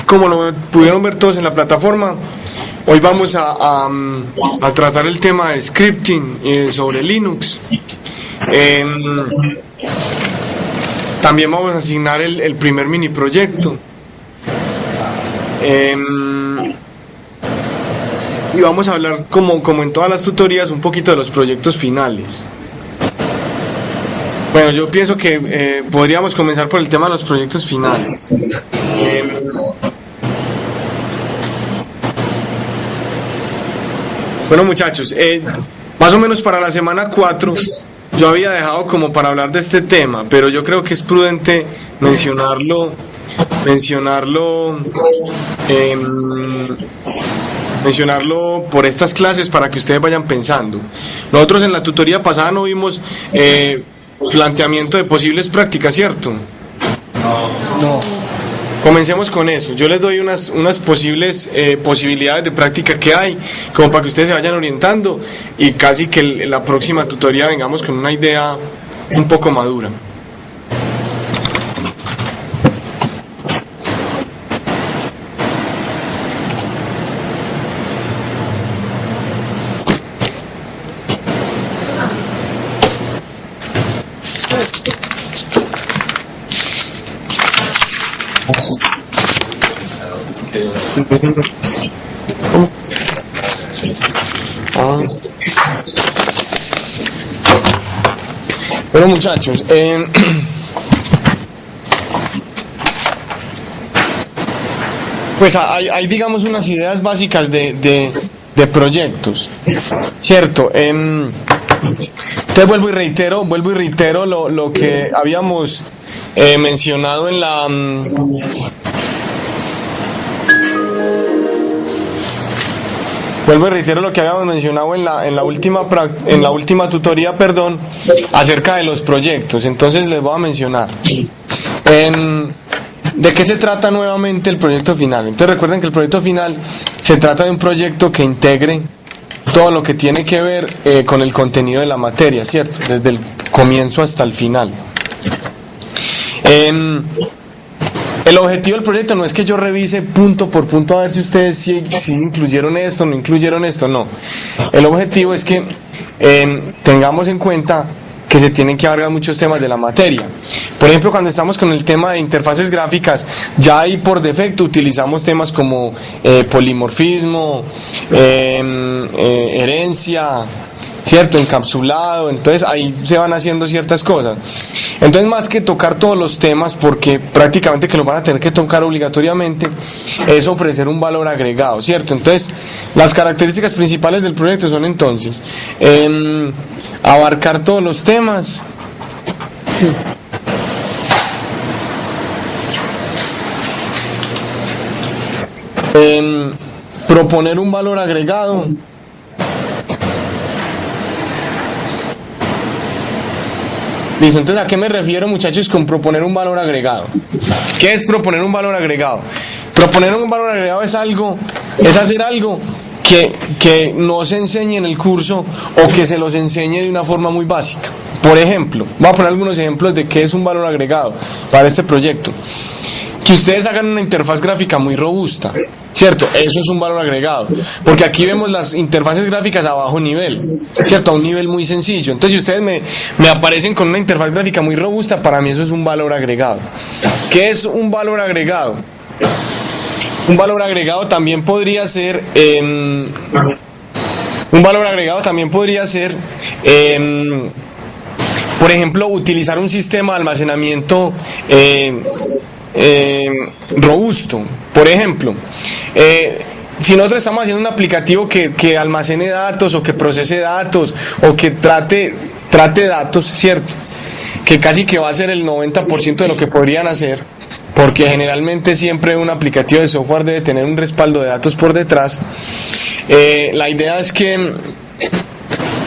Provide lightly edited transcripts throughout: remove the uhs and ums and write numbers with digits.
como lo pudieron ver todos en la plataforma, hoy vamos a tratar el tema de scripting sobre Linux. También vamos a asignar el primer mini proyecto. Y vamos a hablar, como en todas las tutorías, un poquito de los proyectos finales. Bueno, yo pienso que podríamos comenzar por el tema de los proyectos finales. Bueno, muchachos, más o menos para la semana 4 yo había dejado como para hablar de este tema, pero yo creo que es prudente mencionarlo por estas clases para que ustedes vayan pensando. Nosotros en la tutoría pasada no vimos planteamiento de posibles prácticas, ¿cierto? No. Comencemos con eso. Yo les doy unas posibles posibilidades de práctica que hay, como para que ustedes se vayan orientando y casi que en la próxima tutoría vengamos con una idea un poco madura. Bueno, muchachos, pues hay digamos unas ideas básicas de proyectos, ¿cierto? Entonces vuelvo y reitero lo que habíamos mencionado en la última tutoría, acerca de los proyectos. Entonces les voy a mencionar de qué se trata nuevamente el proyecto final. Entonces recuerden que el proyecto final se trata de un proyecto que integre todo lo que tiene que ver con el contenido de la materia, ¿cierto? Desde el comienzo hasta el final. El objetivo del proyecto no es que yo revise punto por punto a ver si ustedes si incluyeron esto, no incluyeron esto, no. El objetivo es que tengamos en cuenta que se tienen que abarcar muchos temas de la materia. Por ejemplo, cuando estamos con el tema de interfaces gráficas, ya ahí por defecto utilizamos temas como polimorfismo, herencia, ¿cierto? Encapsulado. Entonces ahí se van haciendo ciertas cosas. Entonces, más que tocar todos los temas, porque prácticamente que los van a tener que tocar obligatoriamente, es ofrecer un valor agregado, ¿cierto? Entonces, las características principales del proyecto son entonces abarcar todos los temas, proponer un valor agregado, listo. Entonces, ¿a qué me refiero, muchachos, con proponer un valor agregado? ¿Qué es proponer un valor agregado? Proponer un valor agregado es hacer algo que no se enseñe en el curso o que se los enseñe de una forma muy básica. Por ejemplo, voy a poner algunos ejemplos de qué es un valor agregado para este proyecto. Que ustedes hagan una interfaz gráfica muy robusta, ¿cierto? Eso es un valor agregado, porque aquí vemos las interfaces gráficas a bajo nivel, ¿cierto? A un nivel muy sencillo. Entonces, si ustedes me aparecen con una interfaz gráfica muy robusta, para mí eso es un valor agregado. ¿Qué es un valor agregado? Un valor agregado también podría ser por ejemplo, utilizar un sistema de almacenamiento robusto. Por ejemplo, si nosotros estamos haciendo un aplicativo que almacene datos o que procese datos o que trate datos, ¿cierto? Que casi que va a ser el 90% de lo que podrían hacer, porque generalmente siempre un aplicativo de software debe tener un respaldo de datos por detrás. La idea es que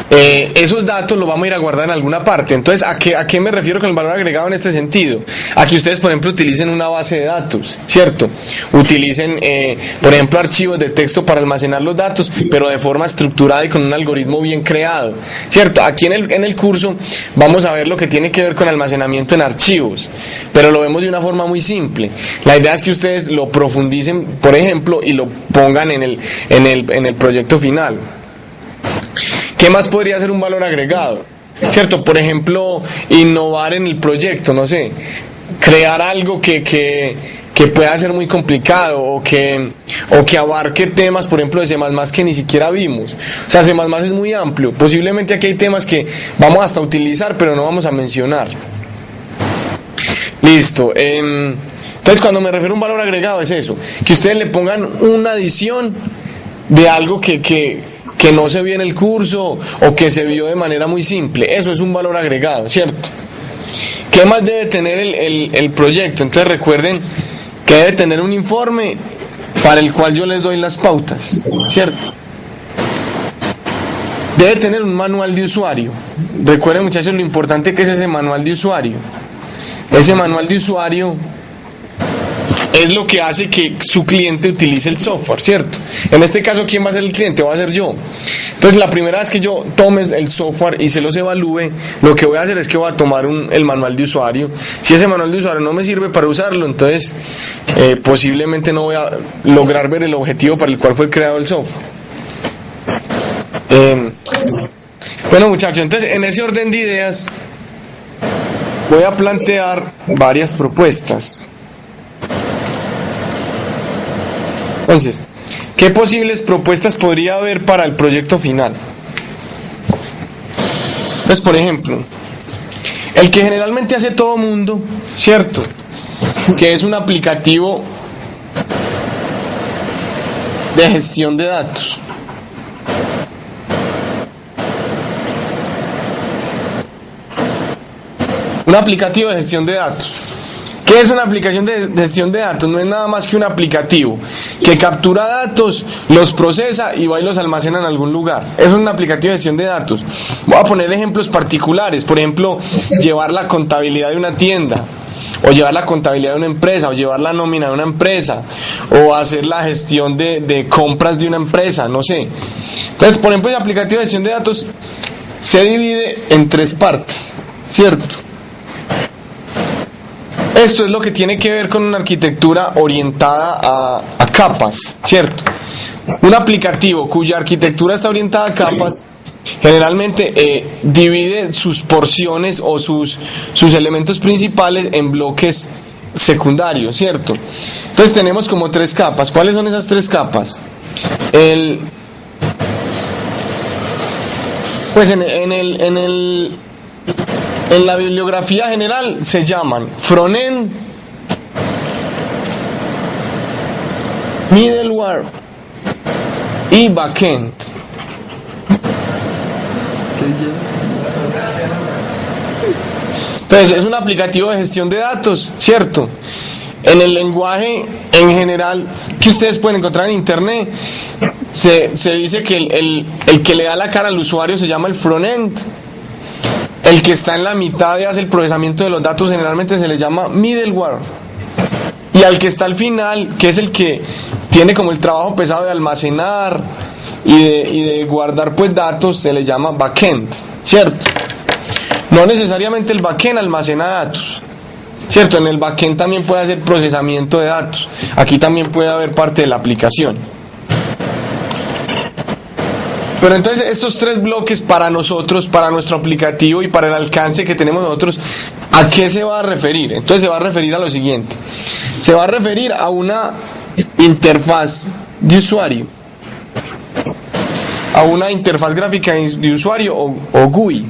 esos datos los vamos a ir a guardar en alguna parte. Entonces, ¿a qué me refiero con el valor agregado en este sentido? A que ustedes, por ejemplo, utilicen una base de datos, ¿cierto? Utilicen, por ejemplo, archivos de texto para almacenar los datos, pero de forma estructurada y con un algoritmo bien creado, ¿cierto? Aquí en el curso vamos a ver lo que tiene que ver con almacenamiento en archivos, pero lo vemos de una forma muy simple. La idea es que ustedes lo profundicen, por ejemplo, y lo pongan en el proyecto final. ¿Qué más podría ser un valor agregado? ¿Cierto? Por ejemplo, innovar en el proyecto, no sé, crear algo que pueda ser muy complicado o que abarque temas, por ejemplo, de C++ que ni siquiera vimos. O sea, C++ es muy amplio. Posiblemente aquí hay temas que vamos hasta a utilizar, pero no vamos a mencionar. Listo. Entonces, cuando me refiero a un valor agregado es eso, que ustedes le pongan una adición de algo que no se vio en el curso o que se vio de manera muy simple. Eso es un valor agregado, ¿cierto? ¿Qué más debe tener el proyecto? Entonces recuerden que debe tener un informe para el cual yo les doy las pautas, ¿cierto? Debe tener un manual de usuario. Recuerden, muchachos, lo importante que es ese manual de usuario. Ese manual de usuario es lo que hace que su cliente utilice el software, ¿cierto? En este caso, ¿quién va a ser el cliente? Va a ser yo. Entonces, la primera vez que yo tome el software y se los evalúe, lo que voy a hacer es que voy a tomar el manual de usuario. Si ese manual de usuario no me sirve para usarlo, entonces posiblemente no voy a lograr ver el objetivo para el cual fue creado el software. Bueno, muchachos, entonces en ese orden de ideas voy a plantear varias propuestas. Entonces, ¿qué posibles propuestas podría haber para el proyecto final? Pues, por ejemplo, el que generalmente hace todo mundo, ¿cierto? Que es un aplicativo de gestión de datos. Un aplicativo de gestión de datos. ¿Qué es una aplicación de gestión de datos? No es nada más que un aplicativo que captura datos, los procesa y va y los almacena en algún lugar. Eso es un aplicativo de gestión de datos. Voy a poner ejemplos particulares. Por ejemplo, llevar la contabilidad de una tienda, o llevar la contabilidad de una empresa, o llevar la nómina de una empresa, o hacer la gestión de compras de una empresa, no sé. Entonces, por ejemplo, el aplicativo de gestión de datos se divide en 3 partes, ¿cierto? Esto es lo que tiene que ver con una arquitectura orientada a capas, ¿cierto? Un aplicativo cuya arquitectura está orientada a capas generalmente divide sus porciones o sus elementos principales en bloques secundarios, ¿cierto? Entonces tenemos como 3 capas. ¿Cuáles son esas 3 capas? Pues en la bibliografía general se llaman frontend, middleware y backend. Entonces es un aplicativo de gestión de datos, ¿cierto? En el lenguaje en general que ustedes pueden encontrar en internet se dice que el que le da la cara al usuario se llama el frontend. El que está en la mitad y hace el procesamiento de los datos generalmente se le llama middleware. Y al que está al final, que es el que tiene como el trabajo pesado de almacenar y de guardar pues datos, se le llama backend, ¿cierto? No necesariamente el backend almacena datos, ¿cierto? En el backend también puede hacer procesamiento de datos. Aquí también puede haber parte de la aplicación. Pero entonces estos 3 bloques para nosotros, para nuestro aplicativo y para el alcance que tenemos nosotros, ¿a qué se va a referir? Entonces se va a referir a lo siguiente. Se va a referir a una interfaz de usuario, a una interfaz gráfica de usuario o GUI,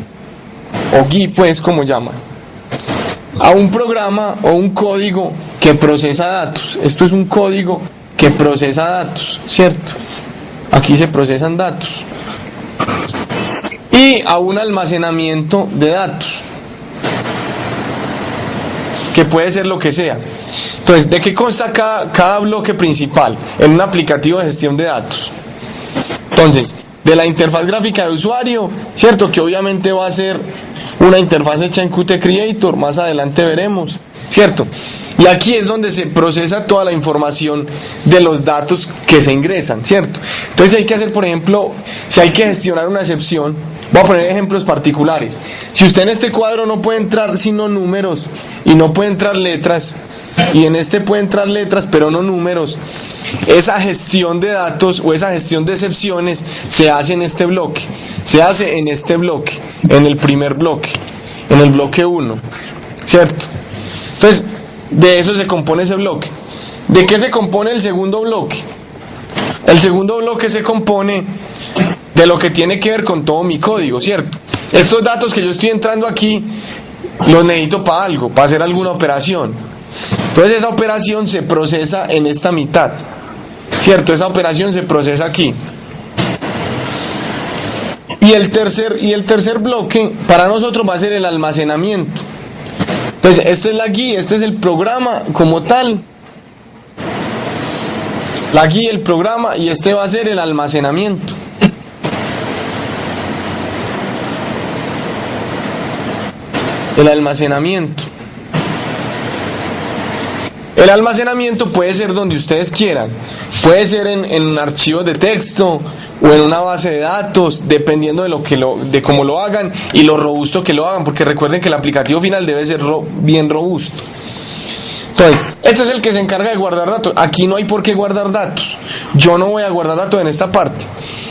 o GUI pues como llaman, a un programa o un código que procesa datos. Esto es un código que procesa datos, ¿cierto? Aquí se procesan datos. Y a un almacenamiento de datos, que puede ser lo que sea. Entonces, ¿de qué consta cada bloque principal en un aplicativo de gestión de datos? Entonces, de la interfaz gráfica de usuario, ¿cierto? Que obviamente va a ser una interfaz hecha en Qt Creator, más adelante veremos, ¿cierto? Y aquí es donde se procesa toda la información de los datos que se ingresan, ¿cierto? Entonces hay que hacer, por ejemplo, si hay que gestionar una excepción, voy a poner ejemplos particulares. Si usted en este cuadro no puede entrar sino números y no puede entrar letras, y en este puede entrar letras pero no números, esa gestión de datos o esa gestión de excepciones se hace en este bloque, se hace en este bloque, en el primer bloque, en el bloque 1, ¿cierto? Entonces, de eso se compone ese bloque. ¿De qué se compone el segundo bloque? El segundo bloque se compone de lo que tiene que ver con todo mi código, ¿cierto? Estos datos que yo estoy entrando aquí los necesito para algo, para hacer alguna operación. Entonces esa operación se procesa en esta mitad, ¿cierto? Esa operación se procesa aquí. Y el tercer bloque para nosotros va a ser el almacenamiento. Entonces esta es la guía, este es el programa como tal. La guía, el programa, y este va a ser el almacenamiento. El almacenamiento. El almacenamiento puede ser donde ustedes quieran. Puede ser en archivos de texto o en una base de datos, dependiendo de cómo lo hagan y lo robusto que lo hagan, porque recuerden que el aplicativo final debe ser bien robusto. Entonces, este es el que se encarga de guardar datos. Aquí no hay por qué guardar datos. Yo no voy a guardar datos en esta parte.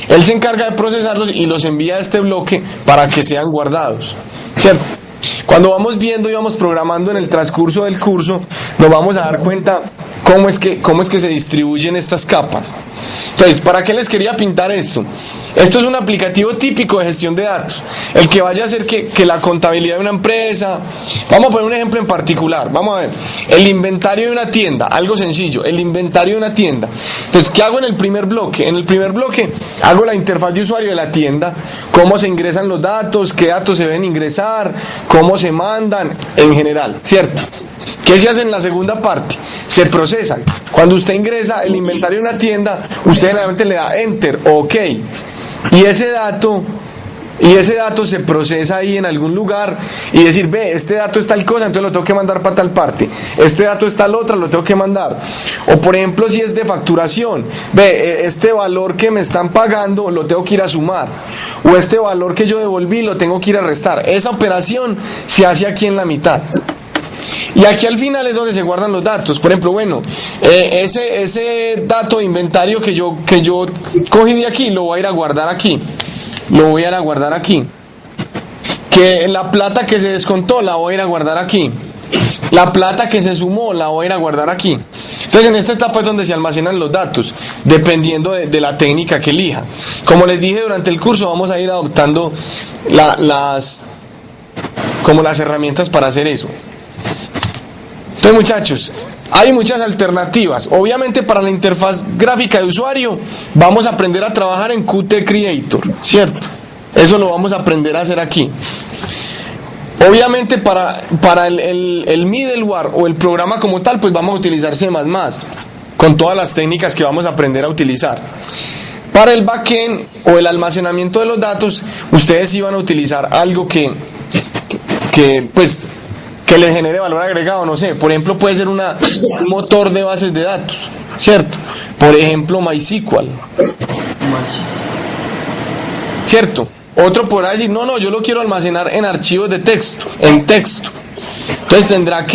Él se encarga de procesarlos y los envía a este bloque para que sean guardados, ¿cierto? Cuando vamos viendo y vamos programando en el transcurso del curso, nos vamos a dar cuenta cómo es que se distribuyen estas capas. Entonces, ¿para qué les quería pintar esto? Esto es un aplicativo típico de gestión de datos, el que vaya a hacer que la contabilidad de una empresa. Vamos a poner un ejemplo en particular. Vamos a ver, el inventario de una tienda, algo sencillo, el inventario de una tienda. Entonces, ¿qué hago en el primer bloque? En el primer bloque hago la interfaz de usuario de la tienda, cómo se ingresan los datos, qué datos se deben ingresar, cómo se mandan en general, ¿cierto? ¿Qué se hace en la segunda parte? Se procesan. Cuando usted ingresa el inventario de una tienda, usted generalmente le da Enter o OK. Y ese dato se procesa ahí en algún lugar y decir, ve, este dato es tal cosa, entonces lo tengo que mandar para tal parte. Este dato es tal otra, lo tengo que mandar. O por ejemplo, si es de facturación, ve, este valor que me están pagando lo tengo que ir a sumar. O este valor que yo devolví lo tengo que ir a restar. Esa operación se hace aquí en la mitad. Y aquí al final es donde se guardan los datos. Por ejemplo, bueno, ese dato de inventario que yo cogí de aquí, lo voy a ir a guardar aquí. Lo voy a ir a guardar aquí. Que la plata que se descontó, la voy a ir a guardar aquí. La plata que se sumó, la voy a ir a guardar aquí. Entonces, en esta etapa es donde se almacenan los datos, dependiendo de la técnica que elija. Como les dije durante el curso, vamos a ir adoptando las herramientas para hacer eso. Entonces, muchachos, hay muchas alternativas. Obviamente, para la interfaz gráfica de usuario vamos a aprender a trabajar en Qt Creator, ¿cierto? Eso lo vamos a aprender a hacer aquí. Obviamente, para el middleware o el programa como tal, pues vamos a utilizar C++, con todas las técnicas que vamos a aprender a utilizar. Para el backend o el almacenamiento de los datos, ustedes sí van a utilizar algo que les genere valor agregado, no sé, por ejemplo puede ser un motor de bases de datos, ¿cierto? Por ejemplo MySQL, ¿cierto? Otro podrá decir, no, yo lo quiero almacenar en archivos de texto, en texto. Entonces tendrá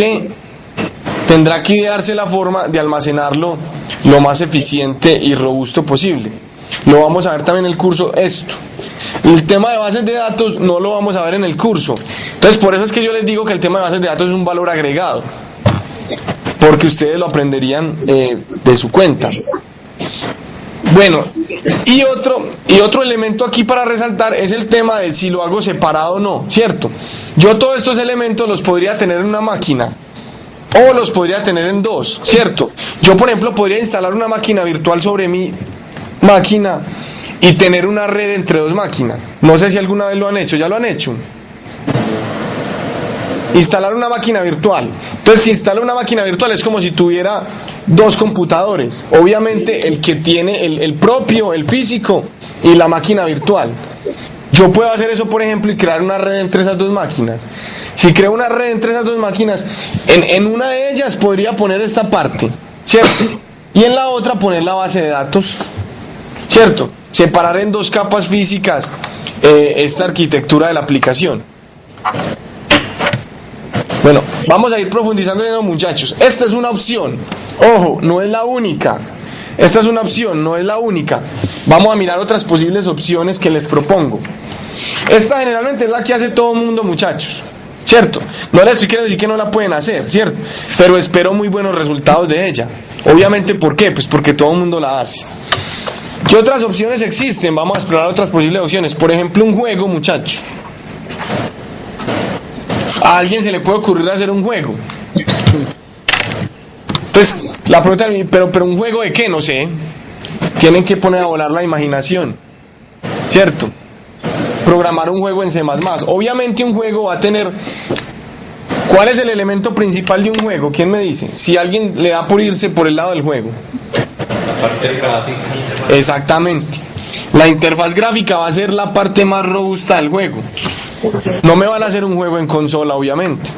que idearse la forma de almacenarlo lo más eficiente y robusto posible. Lo vamos a ver también en el curso esto. El tema de bases de datos no lo vamos a ver en el curso. Entonces, por eso es que yo les digo que el tema de bases de datos es un valor agregado, porque ustedes lo aprenderían de su cuenta. Bueno, y otro elemento aquí para resaltar es el tema de si lo hago separado o no, ¿cierto? Yo todos estos elementos los podría tener en una máquina o los podría tener en dos, ¿cierto? Yo, por ejemplo, podría instalar una máquina virtual sobre mi máquina y tener una red entre dos máquinas. No sé si alguna vez lo han hecho. ¿Ya lo han hecho? Instalar una máquina virtual. Entonces, si instala una máquina virtual es como si tuviera dos computadores, obviamente el que tiene el propio, el físico y la máquina virtual. Yo puedo hacer eso, por ejemplo, y crear una red entre esas dos máquinas. Si creo una red entre esas dos máquinas, en una de ellas podría poner esta parte, ¿cierto? Y en la otra poner la base de datos, ¿cierto? Separar en dos capas físicas esta arquitectura de la aplicación. Bueno, vamos a ir profundizando en eso, muchachos. Esta es una opción, ojo, no es la única. Esta es una opción, no es la única. Vamos a mirar otras posibles opciones que les propongo. Esta generalmente es la que hace todo el mundo, muchachos, ¿cierto? No les estoy queriendo decir que no la pueden hacer, ¿cierto? Pero espero muy buenos resultados de ella. Obviamente, ¿por qué? Pues porque todo el mundo la hace. ¿Qué otras opciones existen? Vamos a explorar otras posibles opciones. Por ejemplo, un juego, muchachos. A alguien se le puede ocurrir hacer un juego. Entonces, la pregunta es, ¿pero un juego de qué? No sé. Tienen que poner a volar la imaginación, ¿cierto? Programar un juego en C++. Obviamente un juego va a tener... ¿Cuál es el elemento principal de un juego? ¿Quién me dice? Si alguien le da por irse por el lado del juego. La parte gráfica. Exactamente. La interfaz gráfica va a ser la parte más robusta del juego. No me van a hacer un juego en consola, obviamente.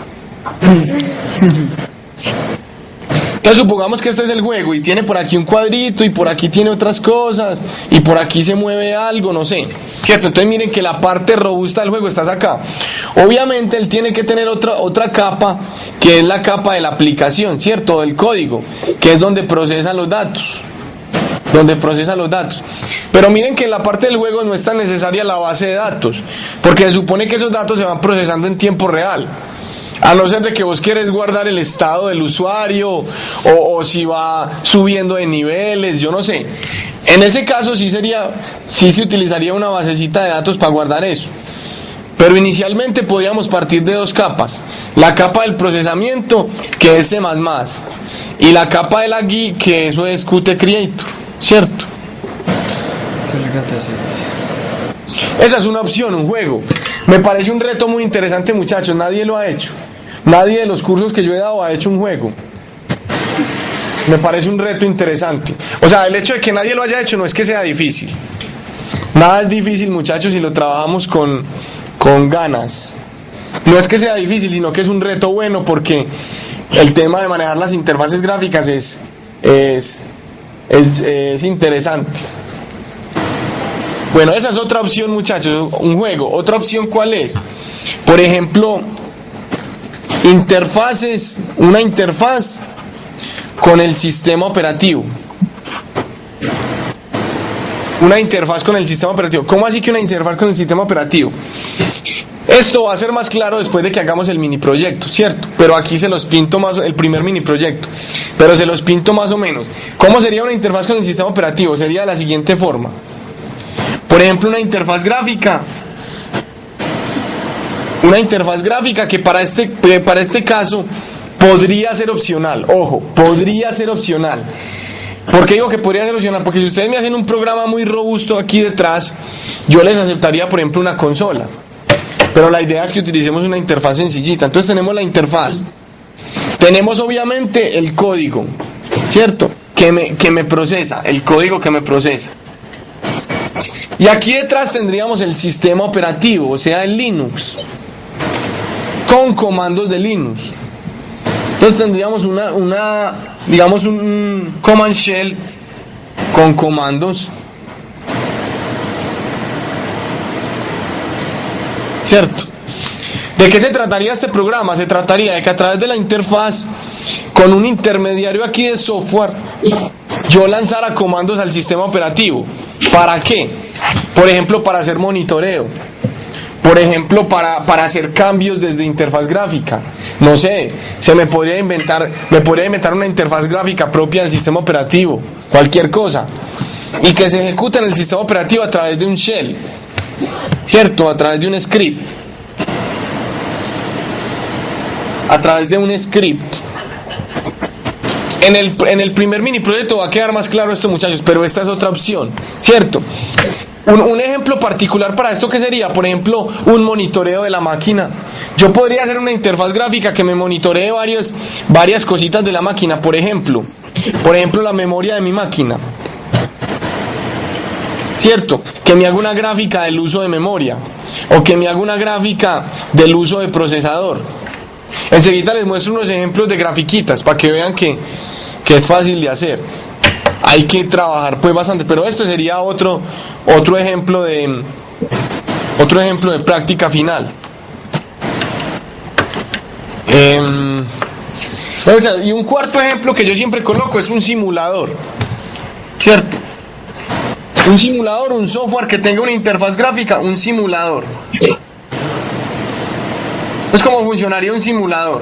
Entonces supongamos que este es el juego y tiene por aquí un cuadrito y por aquí tiene otras cosas y por aquí se mueve algo, no sé, ¿cierto? Entonces miren que la parte robusta del juego está acá. Obviamente él tiene que tener otra capa, que es la capa de la aplicación, ¿cierto? Del código, que es donde procesa los datos. Pero miren que en la parte del juego no es tan necesaria la base de datos, porque se supone que esos datos se van procesando en tiempo real. A no ser de que vos quieres guardar el estado del usuario o si va subiendo de niveles, yo no sé. En ese caso sí se utilizaría una basecita de datos para guardar eso. Pero inicialmente podíamos partir de dos capas. La capa del procesamiento, que es C++, y la capa de la GUI, que eso es Qt Creator, ¿cierto? Qué elegante así. Esa es una opción, un juego. Me parece un reto muy interesante, muchachos. Nadie lo ha hecho. Nadie de los cursos que yo he dado ha hecho un juego. Me parece un reto interesante. O sea, el hecho de que nadie lo haya hecho no es que sea difícil. Nada es difícil, muchachos, si lo trabajamos con ganas. No es que sea difícil, sino que es un reto bueno, porque el tema de manejar las interfaces gráficas es interesante. Bueno, esa es otra opción, muchachos, un juego. Otra opción, ¿cuál es? Por ejemplo, una interfaz con el sistema operativo. Una interfaz con el sistema operativo. ¿Cómo así que una interfaz con el sistema operativo? Esto va a ser más claro después de que hagamos el mini proyecto, ¿cierto? Pero aquí se los pinto más, el primer mini proyecto, pero se los pinto más o menos. ¿Cómo sería una interfaz con el sistema operativo? Sería de la siguiente forma. Por ejemplo, una interfaz gráfica que para este caso podría ser opcional. Ojo, podría ser opcional. ¿Por qué digo que podría ser opcional? Porque si ustedes me hacen un programa muy robusto aquí detrás, yo les aceptaría, por ejemplo, una consola. Pero la idea es que utilicemos una interfaz sencillita. Entonces tenemos la interfaz. Tenemos obviamente el código, ¿cierto? Que me procesa, el código que me procesa. Y aquí detrás tendríamos el sistema operativo, o sea, el Linux, con comandos de Linux. Entonces tendríamos digamos un command shell con comandos, ¿cierto? ¿De qué se trataría este programa? Se trataría de que a través de la interfaz, con un intermediario aquí de software, yo lanzara comandos al sistema operativo. ¿Para qué? Por ejemplo, para hacer monitoreo. Por ejemplo, para hacer cambios desde interfaz gráfica. No sé, me podría inventar una interfaz gráfica propia del sistema operativo, cualquier cosa, y que se ejecute en el sistema operativo a través de un shell, ¿cierto? A través de un script. A través de un script. En el primer mini proyecto va a quedar más claro esto, muchachos, pero esta es otra opción, ¿cierto? Un ejemplo particular para esto, ¿qué sería? Por ejemplo, un monitoreo de la máquina. Yo podría hacer una interfaz gráfica que me monitoree varias cositas de la máquina. Por ejemplo, la memoria de mi máquina. ¿Cierto? Que me haga una gráfica del uso de memoria. O que me haga una gráfica del uso de procesador. Enseguida les muestro unos ejemplos de grafiquitas para que vean que es fácil de hacer. Hay que trabajar pues bastante, pero esto sería otro ejemplo de práctica final. Y un cuarto ejemplo que yo siempre coloco es un simulador, ¿cierto? Un simulador, un software que tenga una interfaz gráfica, un simulador. Es como funcionaría un simulador.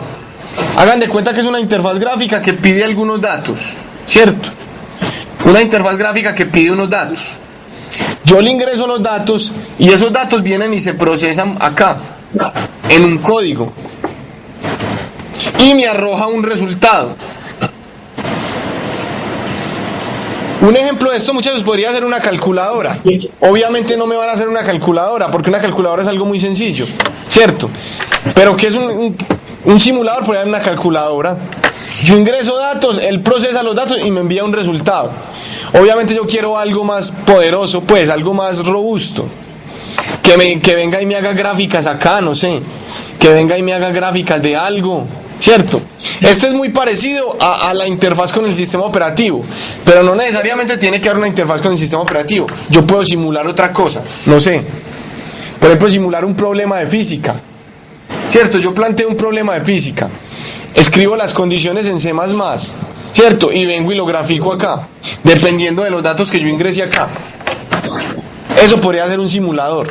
Hagan de cuenta que es una interfaz gráfica que pide algunos datos, ¿cierto? Una interfaz gráfica que pide unos datos. Yo le ingreso los datos y esos datos vienen y se procesan acá, en un código. Y me arroja un resultado. Un ejemplo de esto, muchachos, podría ser una calculadora. Obviamente no me van a hacer una calculadora, porque una calculadora es algo muy sencillo, ¿cierto? Pero ¿qué es un simulador? Podría ser una calculadora. Yo ingreso datos, él procesa los datos y me envía un resultado. Obviamente yo quiero algo más poderoso, pues, algo más robusto. Que venga y me haga gráficas acá, no sé. Que venga y me haga gráficas de algo, ¿cierto? Este es muy parecido a la interfaz con el sistema operativo, pero no necesariamente tiene que haber una interfaz con el sistema operativo. Yo puedo simular otra cosa, no sé. Por ejemplo, simular un problema de física, ¿cierto? Yo planteo un problema de física, escribo las condiciones en C++, ¿cierto? Y vengo y lo grafico acá, dependiendo de los datos que yo ingrese acá. Eso podría ser un simulador.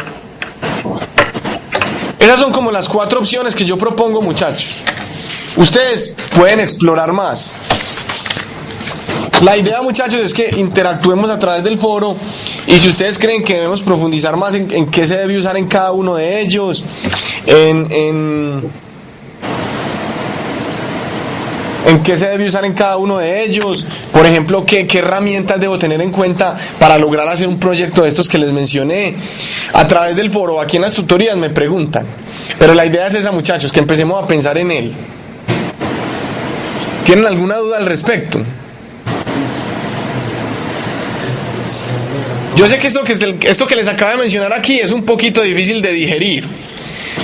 Esas son como las 4 opciones que yo propongo, muchachos. Ustedes pueden explorar más. La idea, muchachos, es que interactuemos a través del foro, y si ustedes creen que debemos profundizar más en qué se debe usar en cada uno de ellos, en qué se debe usar en cada uno de ellos, por ejemplo, qué herramientas debo tener en cuenta para lograr hacer un proyecto de estos que les mencioné, a través del foro, aquí en las tutorías me preguntan. Pero la idea es esa, muchachos, que empecemos a pensar en él. ¿Tienen alguna duda al respecto? Yo sé que esto que les acabo de mencionar aquí es un poquito difícil de digerir,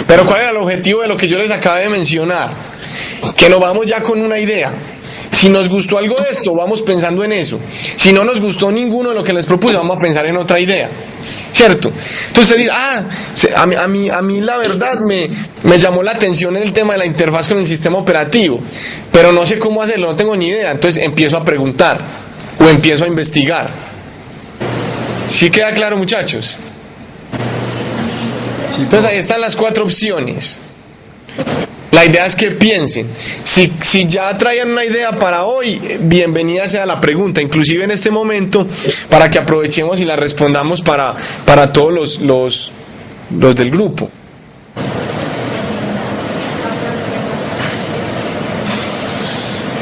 pero ¿cuál era el objetivo de lo que yo les acabo de mencionar? Que nos vamos ya con una idea. Si nos gustó algo de esto, vamos pensando en eso. Si no nos gustó ninguno de lo que les propuse, vamos a pensar en otra idea, ¿cierto? Entonces dice, a mí la verdad me llamó la atención el tema de la interfaz con el sistema operativo, pero no sé cómo hacerlo, no tengo ni idea. Entonces empiezo a preguntar o empiezo a investigar. ¿Sí queda claro, muchachos? Entonces ahí están las 4 opciones. La idea es que piensen. Si ya traían una idea para hoy, bienvenida sea la pregunta, inclusive en este momento, para que aprovechemos y la respondamos para todos los del grupo.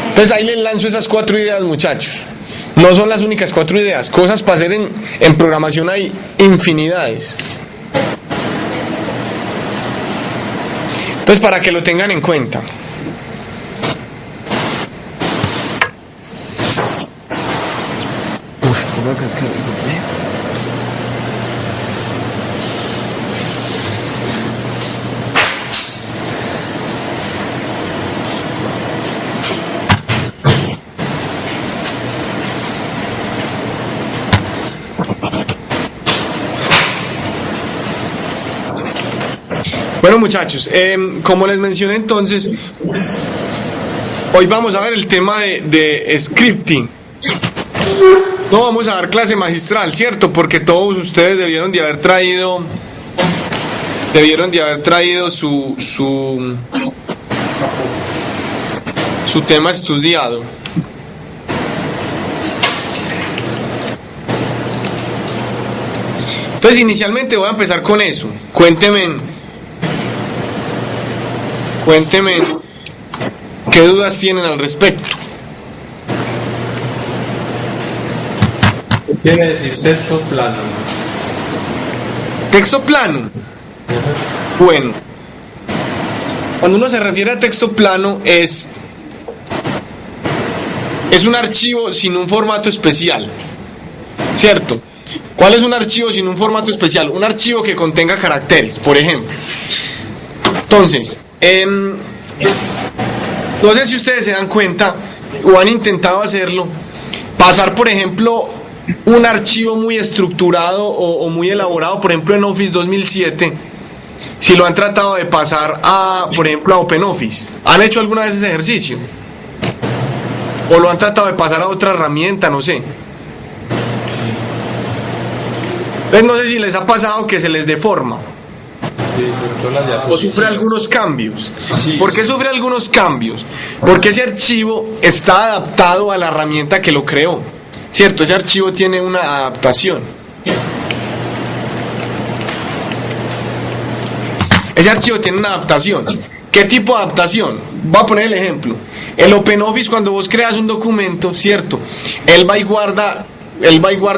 Entonces ahí les lanzo esas 4 ideas, muchachos. No son las únicas 4 ideas. Cosas para hacer en programación hay infinidades. Entonces, para que lo tengan en cuenta. Tengo que cascar eso, Bueno, muchachos, como les mencioné entonces, hoy vamos a ver el tema de scripting. No vamos a dar clase magistral, ¿cierto? Porque todos ustedes debieron de haber traído su tema estudiado. Entonces, inicialmente voy a empezar con eso. Cuéntenme qué dudas tienen al respecto. ¿Qué quiere decir texto plano? Texto plano. Bueno, cuando uno se refiere a texto plano es un archivo sin un formato especial, ¿cierto? ¿Cuál es un archivo sin un formato especial? Un archivo que contenga caracteres, por ejemplo. Entonces, no sé si ustedes se dan cuenta o han intentado hacerlo, pasar, por ejemplo, un archivo muy estructurado o muy elaborado, por ejemplo, en Office 2007, si lo han tratado de pasar a, por ejemplo, a OpenOffice. ¿Han hecho alguna vez ese ejercicio? ¿O lo han tratado de pasar a otra herramienta? No sé. Entonces no sé si les ha pasado que se les deforma. Sí, sobre todo las O diapositivas. sufre algunos cambios. Sí, ¿Por qué sí. sufre algunos cambios? Porque ese archivo está adaptado a la herramienta que lo creó, ¿cierto? Ese archivo tiene una adaptación. Ese archivo tiene una adaptación. ¿Qué tipo de adaptación? Voy a poner el ejemplo. El OpenOffice, cuando vos creas un documento, ¿cierto? Él va y guarda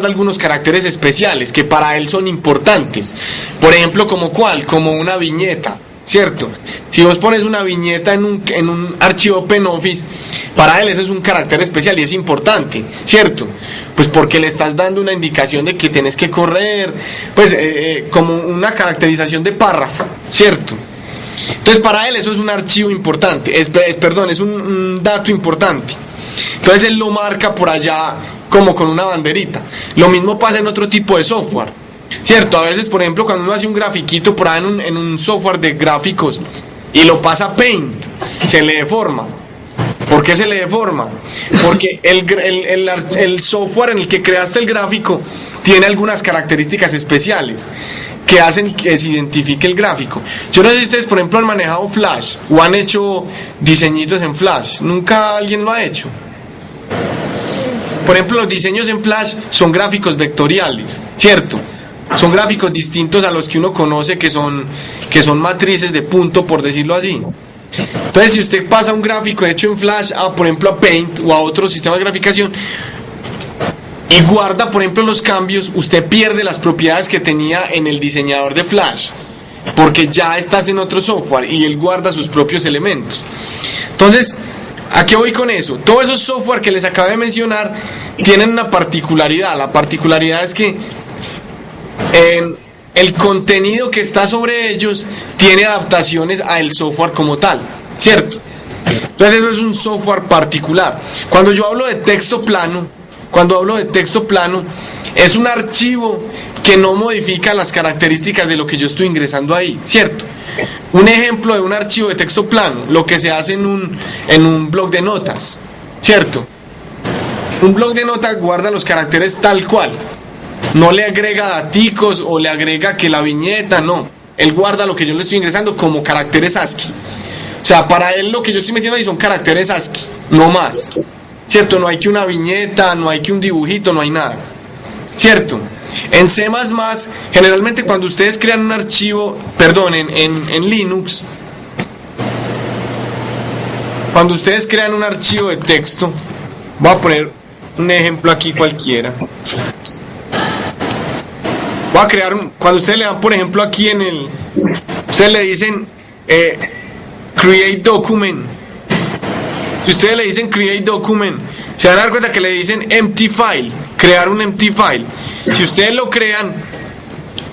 algunos caracteres especiales que para él son importantes. Por ejemplo, ¿como cuál? Como una viñeta, ¿cierto? Si vos pones una viñeta en un archivo OpenOffice, para él eso es un carácter especial y es importante, ¿cierto? Pues porque le estás dando una indicación de que tenés que correr, pues como una caracterización de párrafo, ¿cierto? Entonces para él eso es un archivo importante, es un dato importante. Entonces él lo marca por allá como con una banderita. Lo mismo pasa en otro tipo de software, ¿cierto? A veces, por ejemplo, cuando uno hace un grafiquito por ahí en un software de gráficos y lo pasa a Paint, se le deforma. ¿Por qué se le deforma? Porque el software en el que creaste el gráfico tiene algunas características especiales que hacen que se identifique el gráfico. Yo no sé si ustedes, por ejemplo, han manejado Flash o han hecho diseñitos en Flash. ¿Nunca alguien lo ha hecho? Por ejemplo, los diseños en Flash son gráficos vectoriales, ¿cierto? Son gráficos distintos a los que uno conoce que son matrices de punto, por decirlo así. Entonces, si usted pasa un gráfico hecho en Flash a, por ejemplo, a Paint o a otro sistema de graficación y guarda, por ejemplo, los cambios, usted pierde las propiedades que tenía en el diseñador de Flash, porque ya estás en otro software y él guarda sus propios elementos. Entonces, ¿a qué voy con eso? Todos esos software que les acabo de mencionar tienen una particularidad. La particularidad es que el contenido que está sobre ellos tiene adaptaciones al software como tal, ¿cierto? Entonces eso es un software particular. Cuando yo hablo de texto plano, es un archivo que no modifica las características de lo que yo estoy ingresando ahí, ¿cierto? Un ejemplo de un archivo de texto plano, lo que se hace en un bloc de notas, ¿cierto? Un bloc de notas guarda los caracteres tal cual, no le agrega daticos o le agrega que la viñeta, no. Él guarda lo que yo le estoy ingresando como caracteres ASCII. O sea, para él lo que yo estoy metiendo ahí son caracteres ASCII, no más, ¿cierto? No hay que una viñeta, no hay que un dibujito, no hay nada, ¿cierto? En C++, generalmente cuando ustedes crean un archivo, en Linux, cuando ustedes crean un archivo de texto, voy a poner un ejemplo aquí cualquiera. Voy a crear cuando ustedes le dan, por ejemplo, aquí ustedes le dicen create document. Si ustedes le dicen create document, se van a dar cuenta que le dicen empty file, crear un empty file. Si ustedes lo crean,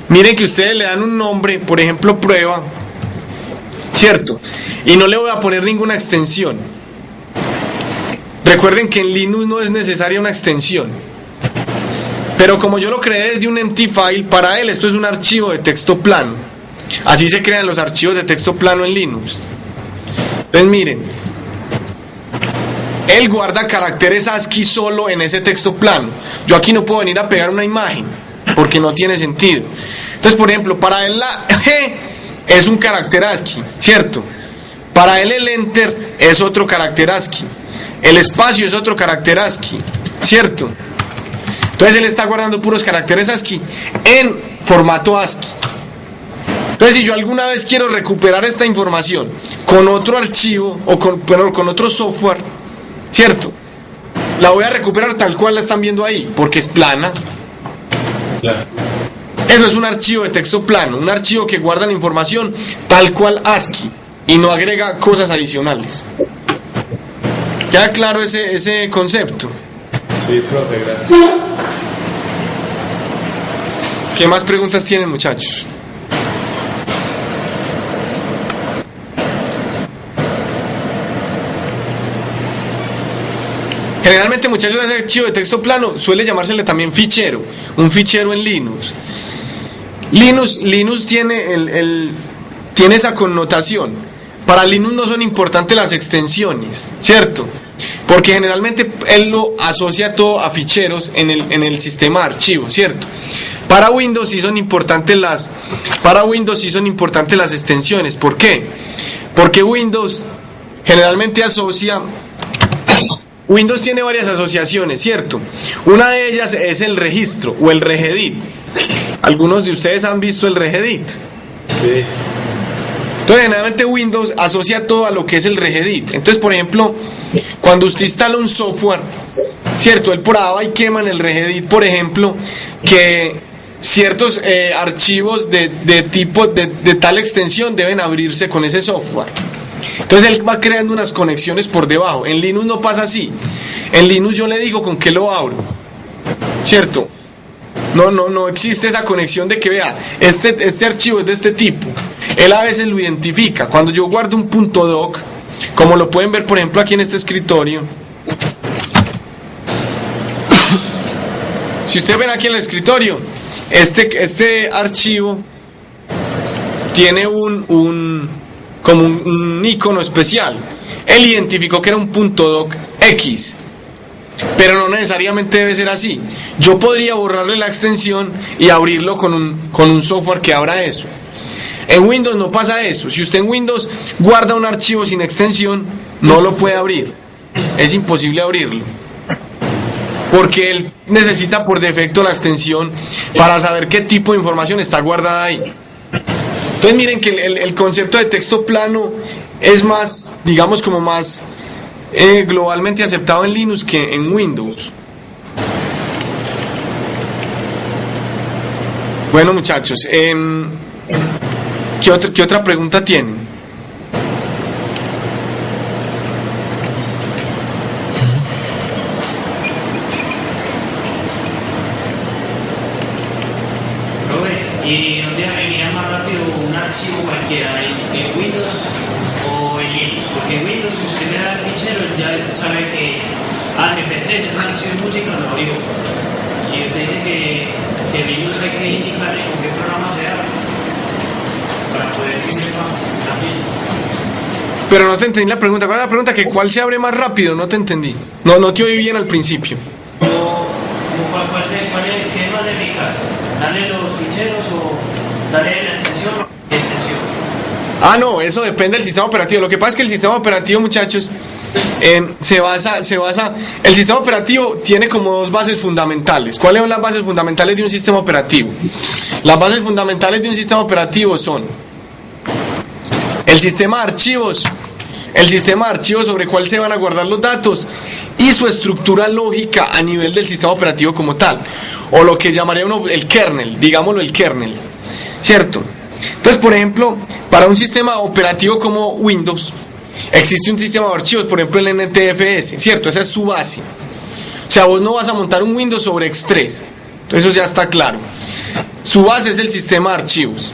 miren que ustedes le dan un nombre, por ejemplo, prueba, ¿cierto? Y no le voy a poner ninguna extensión. Recuerden que en Linux no es necesaria una extensión. Pero como yo lo creé desde un empty file, para él esto es un archivo de texto plano. Así se crean los archivos de texto plano en Linux. Entonces miren, él guarda caracteres ASCII solo en ese texto plano. Yo aquí no puedo venir a pegar una imagen porque no tiene sentido. Entonces, por ejemplo, para él la G es un carácter ASCII, ¿cierto? Para él el enter es otro carácter ASCII. El espacio es otro carácter ASCII, ¿cierto? Entonces él está guardando puros caracteres ASCII en formato ASCII. Entonces, si yo alguna vez quiero recuperar esta información con otro archivo o con otro software, ¿cierto? La voy a recuperar tal cual la están viendo ahí, porque es plana. Claro. Eso es un archivo de texto plano, un archivo que guarda la información tal cual ASCII y no agrega cosas adicionales. ¿Queda claro ese concepto? Sí, profe, gracias. ¿Qué más preguntas tienen, muchachos? Generalmente, muchachos, ese archivo de texto plano suele llamársele también fichero, un fichero en Linux. Linux tiene esa connotación. Para Linux no son importantes las extensiones, ¿cierto? Porque generalmente él lo asocia todo a ficheros en el sistema de archivos, ¿cierto? Para Windows sí son importantes las extensiones. ¿Por qué? Porque Windows generalmente Windows tiene varias asociaciones, ¿cierto? Una de ellas es el registro o el regedit. Algunos de ustedes han visto el regedit. Sí. Entonces, generalmente Windows asocia todo a lo que es el regedit. Entonces, por ejemplo, cuando usted instala un software, ¿cierto? Él por ahí quema en el regedit, por ejemplo, que ciertos archivos de tal extensión deben abrirse con ese software. Entonces él va creando unas conexiones por debajo. En Linux no pasa así. En Linux yo le digo con qué lo abro, ¿cierto? No existe esa conexión de que vea, este archivo es de este tipo. Él a veces lo identifica. Cuando yo guardo un .doc, como lo pueden ver por ejemplo aquí en este escritorio, si ustedes ven aquí en el escritorio, este archivo tiene como un icono especial. Él identificó que era un .doc X, pero no necesariamente debe ser así. Yo podría borrarle la extensión y abrirlo con un software que abra eso. En Windows no pasa eso. Si usted en Windows guarda un archivo sin extensión, no lo puede abrir. Es imposible abrirlo, porque él necesita por defecto la extensión para saber qué tipo de información está guardada ahí. Entonces miren que el concepto de texto plano es más, digamos, como más globalmente aceptado en Linux que en Windows. Bueno, muchachos, ¿qué otra pregunta tienen? ¿Y dónde iría más rápido un archivo cualquiera? ¿En Windows o en Linux? Porque en Windows, si usted le da el fichero, ya sabe que MP3 es un archivo de música, lo abrió. Y usted dice que en Linux hay que indicarle con qué programa se abre para poder que sepa también. Pero no te entendí la pregunta. ¿Cuál es la pregunta? ¿Que cuál se abre más rápido? No te entendí. No te oí bien al principio. ¿Qué más le indicar? ¿Darle los ficheros o darle la extensión? No, eso depende del sistema operativo. Lo que pasa es que el sistema operativo, muchachos, el sistema operativo tiene como dos bases fundamentales. ¿Cuáles son las bases fundamentales de un sistema operativo? Las bases fundamentales de un sistema operativo son el sistema de archivos sobre el cual se van a guardar los datos y su estructura lógica a nivel del sistema operativo como tal, o lo que llamaría uno el kernel, digámoslo el kernel, ¿cierto? Entonces, por ejemplo, para un sistema operativo como Windows existe un sistema de archivos, por ejemplo el NTFS, ¿cierto? Esa es su base. O sea, vos no vas a montar un Windows sobre X3, entonces eso ya está claro. Su base es el sistema de archivos.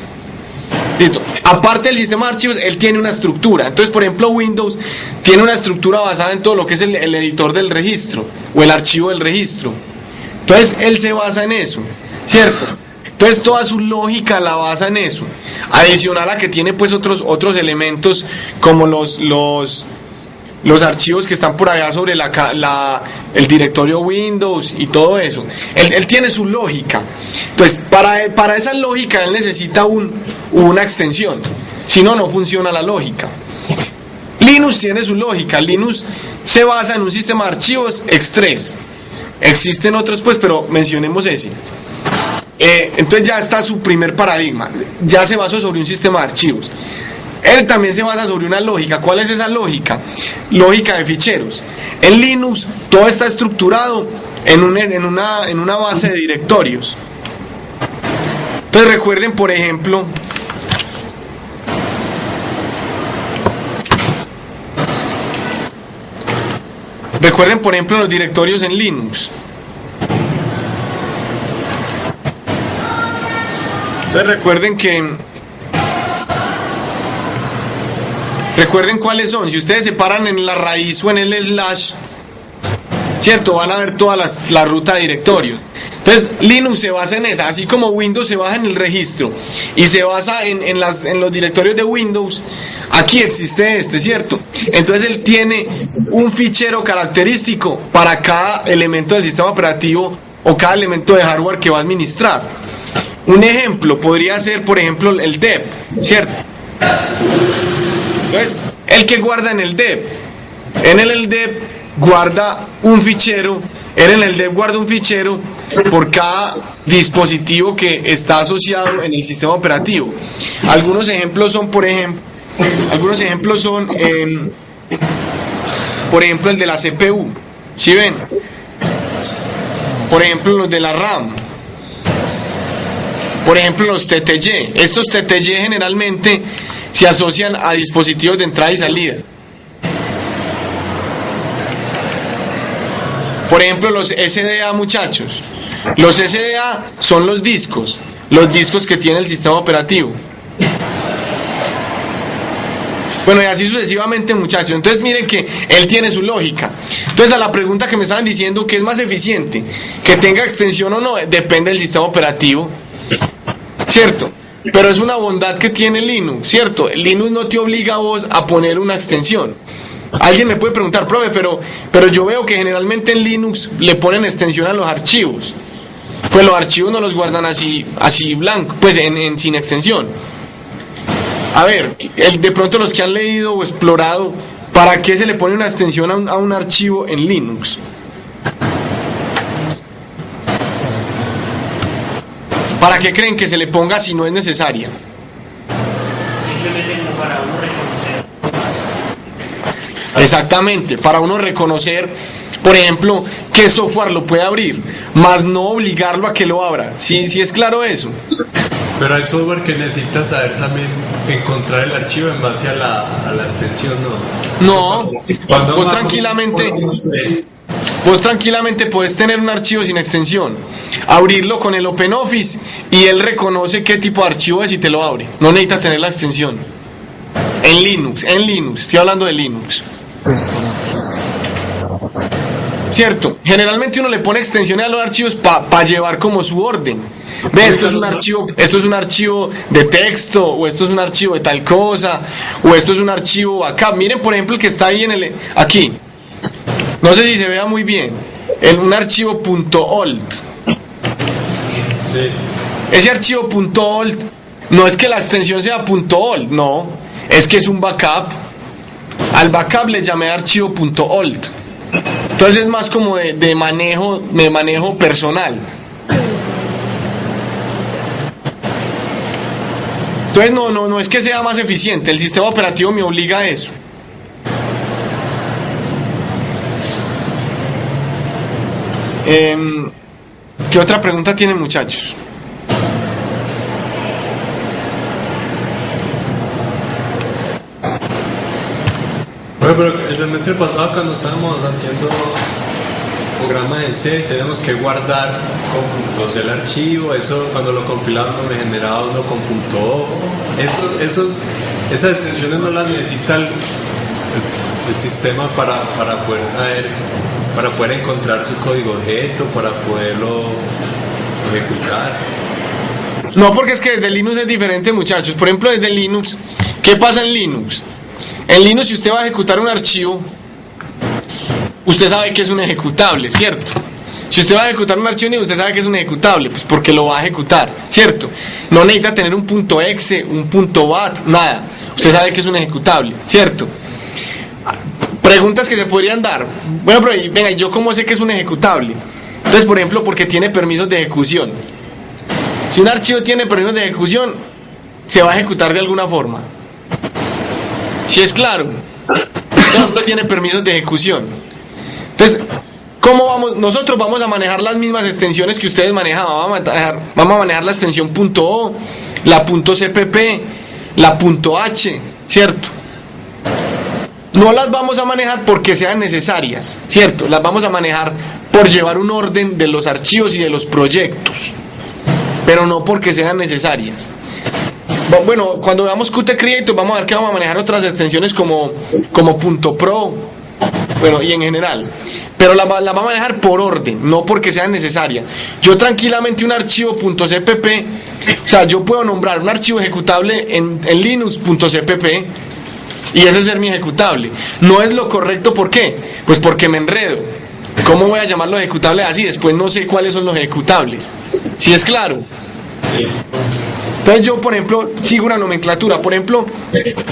Listo. Aparte del sistema de archivos, él tiene una estructura. Entonces, por ejemplo, Windows tiene una estructura basada en todo lo que es el editor del registro o el archivo del registro. Entonces, él se basa en eso, ¿cierto? Entonces, toda su lógica la basa en eso. Adicional a que tiene pues otros elementos como los archivos que están por allá sobre el directorio Windows y todo eso. Él tiene su lógica. Entonces, para esa lógica él necesita una extensión. Si no, no funciona la lógica. Linux tiene su lógica. Linux se basa en un sistema de archivos X3. Existen otros pues, pero mencionemos ese. Entonces ya está su primer paradigma. Ya se basó sobre un sistema de archivos. Él también se basa sobre una lógica. ¿Cuál es esa lógica? Lógica de ficheros. En Linux todo está estructurado en una base de directorios. Entonces recuerden, por ejemplo, los directorios en Linux. Entonces recuerden cuáles son. Si ustedes se paran en la raíz o en el slash, ¿cierto? Van a ver toda la ruta de directorio. Entonces Linux se basa en esa, así como Windows se basa en el registro y se basa en los directorios de Windows. Aquí existe este, ¿cierto? Entonces él tiene un fichero característico para cada elemento del sistema operativo o cada elemento de hardware que va a administrar. Un ejemplo podría ser, por ejemplo, el dep, ¿cierto? Entonces, el que guarda en el dep, el dep guarda un fichero, en el dep guarda un fichero por cada dispositivo que está asociado en el sistema operativo. Algunos ejemplos son, por ejemplo, el de la CPU, ¿sí ven? Por ejemplo, los de la RAM. Por ejemplo, los TTY. Estos TTY generalmente se asocian a dispositivos de entrada y salida. Por ejemplo, los SDA, muchachos. Los SDA son los discos que tiene el sistema operativo. Bueno, y así sucesivamente, muchachos. Entonces miren que él tiene su lógica. Entonces, a la pregunta que me estaban diciendo, ¿qué es más eficiente? Que tenga extensión o no, depende del sistema operativo, ¿cierto? Pero es una bondad que tiene Linux, ¿cierto? Linux no te obliga a vos a poner una extensión. Alguien me puede preguntar, profe, pero yo veo que generalmente en Linux le ponen extensión a los archivos. Pues los archivos no los guardan así blanco, pues sin extensión. A ver, de pronto los que han leído o explorado, ¿para qué se le pone una extensión a un archivo en Linux? ¿Para qué creen que se le ponga si no es necesaria? Simplemente como para uno reconocer. Exactamente, para uno reconocer, por ejemplo, qué software lo puede abrir, más no obligarlo a que lo abra. ¿Sí es claro eso? Pero hay software que necesita saber también encontrar el archivo en base a la extensión, ¿no? No, vos tranquilamente podés tener un archivo sin extensión, abrirlo con el OpenOffice y él reconoce qué tipo de archivo es y te lo abre. No necesita tener la extensión. En Linux, estoy hablando de Linux. Cierto, generalmente uno le pone extensiones a los archivos para llevar como su orden. Ve, esto es un archivo de texto, o esto es un archivo de tal cosa, o esto es un archivo acá. Miren, por ejemplo, el que está ahí aquí. No sé si se vea muy bien. Un archivo .olt. Sí. Ese archivo .olt no es que la extensión sea .olt, no, es que es un backup. Al backup le llamé archivo .olt. Entonces es más como de manejo personal. Entonces no es que sea más eficiente, el sistema operativo me obliga a eso. ¿Qué otra pregunta tienen, muchachos? Bueno, pero el semestre pasado cuando estábamos haciendo programas en C, tenemos que guardar con puntos el archivo, eso cuando lo compilaba me generaba uno con .o. Esas extensiones no las necesita el sistema para poder saber, para poder encontrar su código objeto, para poderlo ejecutar. No, porque es que desde Linux es diferente, muchachos. Por ejemplo, desde Linux, ¿qué pasa en Linux? En Linux, si usted va a ejecutar un archivo, usted sabe que es un ejecutable, ¿cierto? Si usted va a ejecutar un archivo Linux, usted sabe que es un ejecutable, pues porque lo va a ejecutar, ¿cierto? No necesita tener un .exe, un .bat, nada. Usted sabe que es un ejecutable, ¿cierto? Preguntas que se podrían dar. Bueno, pero venga, ¿yo cómo sé que es un ejecutable? Entonces, por ejemplo, porque tiene permisos de ejecución. Si un archivo tiene permisos de ejecución, se va a ejecutar de alguna forma. Si es claro, no tiene permisos de ejecución. Entonces, ¿Cómo vamos? Nosotros vamos a manejar las mismas extensiones que ustedes manejaban. Vamos a manejar la extensión .o, la .cpp, la .h, ¿cierto? No las vamos a manejar porque sean necesarias, ¿cierto? Las vamos a manejar por llevar un orden de los archivos y de los proyectos, pero no porque sean necesarias. Bueno, cuando veamos Qt Creator vamos a ver que vamos a manejar otras extensiones como .pro, bueno, y en general, pero la vamos a manejar por orden, no porque sean necesarias. Yo tranquilamente un archivo .cpp, o sea, yo puedo nombrar un archivo ejecutable en Linux .cpp y ese ser mi ejecutable. No es lo correcto, ¿por qué? Pues porque me enredo. ¿Cómo voy a llamarlo ejecutable así? Después no sé cuáles son los ejecutables. ¿Sí es claro? Sí. Entonces yo, por ejemplo, sigo una nomenclatura. Por ejemplo,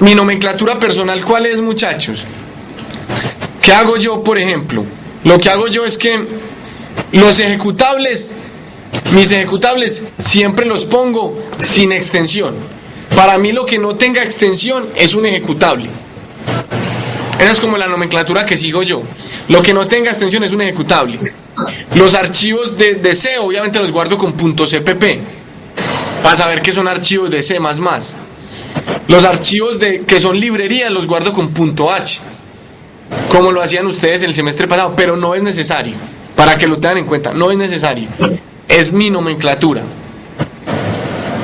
mi nomenclatura personal, ¿cuál es, muchachos? ¿Qué hago yo, por ejemplo? Lo que hago yo es que los ejecutables, mis ejecutables, siempre los pongo sin extensión. Para mí lo que no tenga extensión es un ejecutable. Esa es como la nomenclatura que sigo yo. Lo que no tenga extensión es un ejecutable. Los archivos de C obviamente los guardo con .cpp para saber que son archivos de C++. Los archivos que son librerías los guardo con .h, como lo hacían ustedes el semestre pasado, pero no es necesario, para que lo tengan en cuenta, no es necesario, es mi nomenclatura.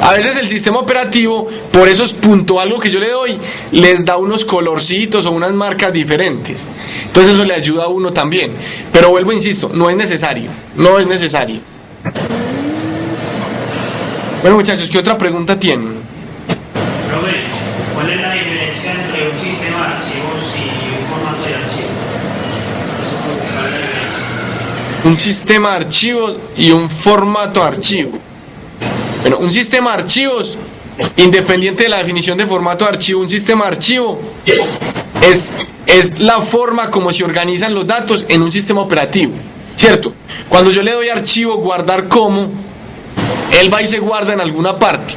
A veces el sistema operativo, por esos punto algo que yo le doy, les da unos colorcitos o unas marcas diferentes. Entonces eso le ayuda a uno también. Pero vuelvo, insisto, no es necesario, no es necesario. Bueno, muchachos, ¿qué otra pregunta tienen? Robert, ¿cuál es la diferencia entre un sistema de archivos y un formato de archivo? ¿Cuál es la diferencia? Un sistema de archivos y un formato de archivo. Bueno, un sistema de archivos, independiente de la definición de formato de archivo, un sistema de archivo es la forma como se organizan los datos en un sistema operativo, ¿cierto? Cuando yo le doy archivo, guardar como, él va y se guarda en alguna parte.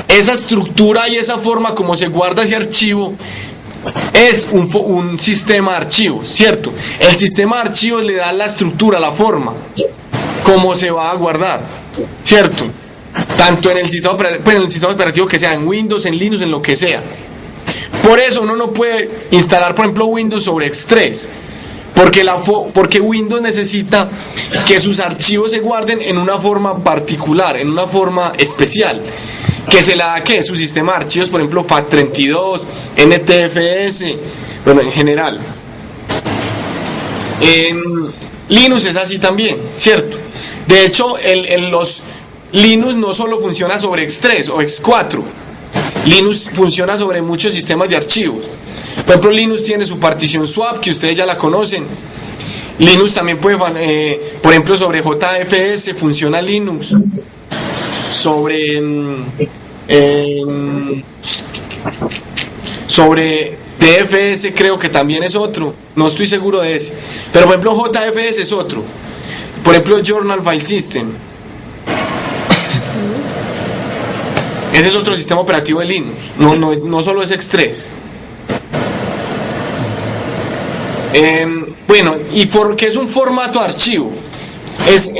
Esa estructura y esa forma como se guarda ese archivo es un sistema de archivos, ¿cierto? El sistema de archivos le da la estructura, la forma, cómo se va a guardar, ¿cierto? Tanto en el sistema operativo que sea, en Windows, en Linux, en lo que sea. Por eso uno no puede instalar, por ejemplo, Windows sobre X3, porque Windows necesita que sus archivos se guarden en una forma particular, en una forma especial, que se la da que su sistema de archivos, por ejemplo, FAT32, NTFS, bueno, en general. En Linux es así también, ¿cierto? De hecho, los Linux no solo funciona sobre X3 o X4, Linux funciona sobre muchos sistemas de archivos. Por ejemplo, Linux tiene su partición swap, que ustedes ya la conocen. Linux también puede, por ejemplo, sobre JFS funciona Linux. Sobre DFS creo que también es otro, no estoy seguro de ese. Pero por ejemplo JFS es otro. Por ejemplo Journal File System. Ese es otro sistema operativo de Linux, no solo es X3. Bueno, ¿y por qué es un formato de archivo? Es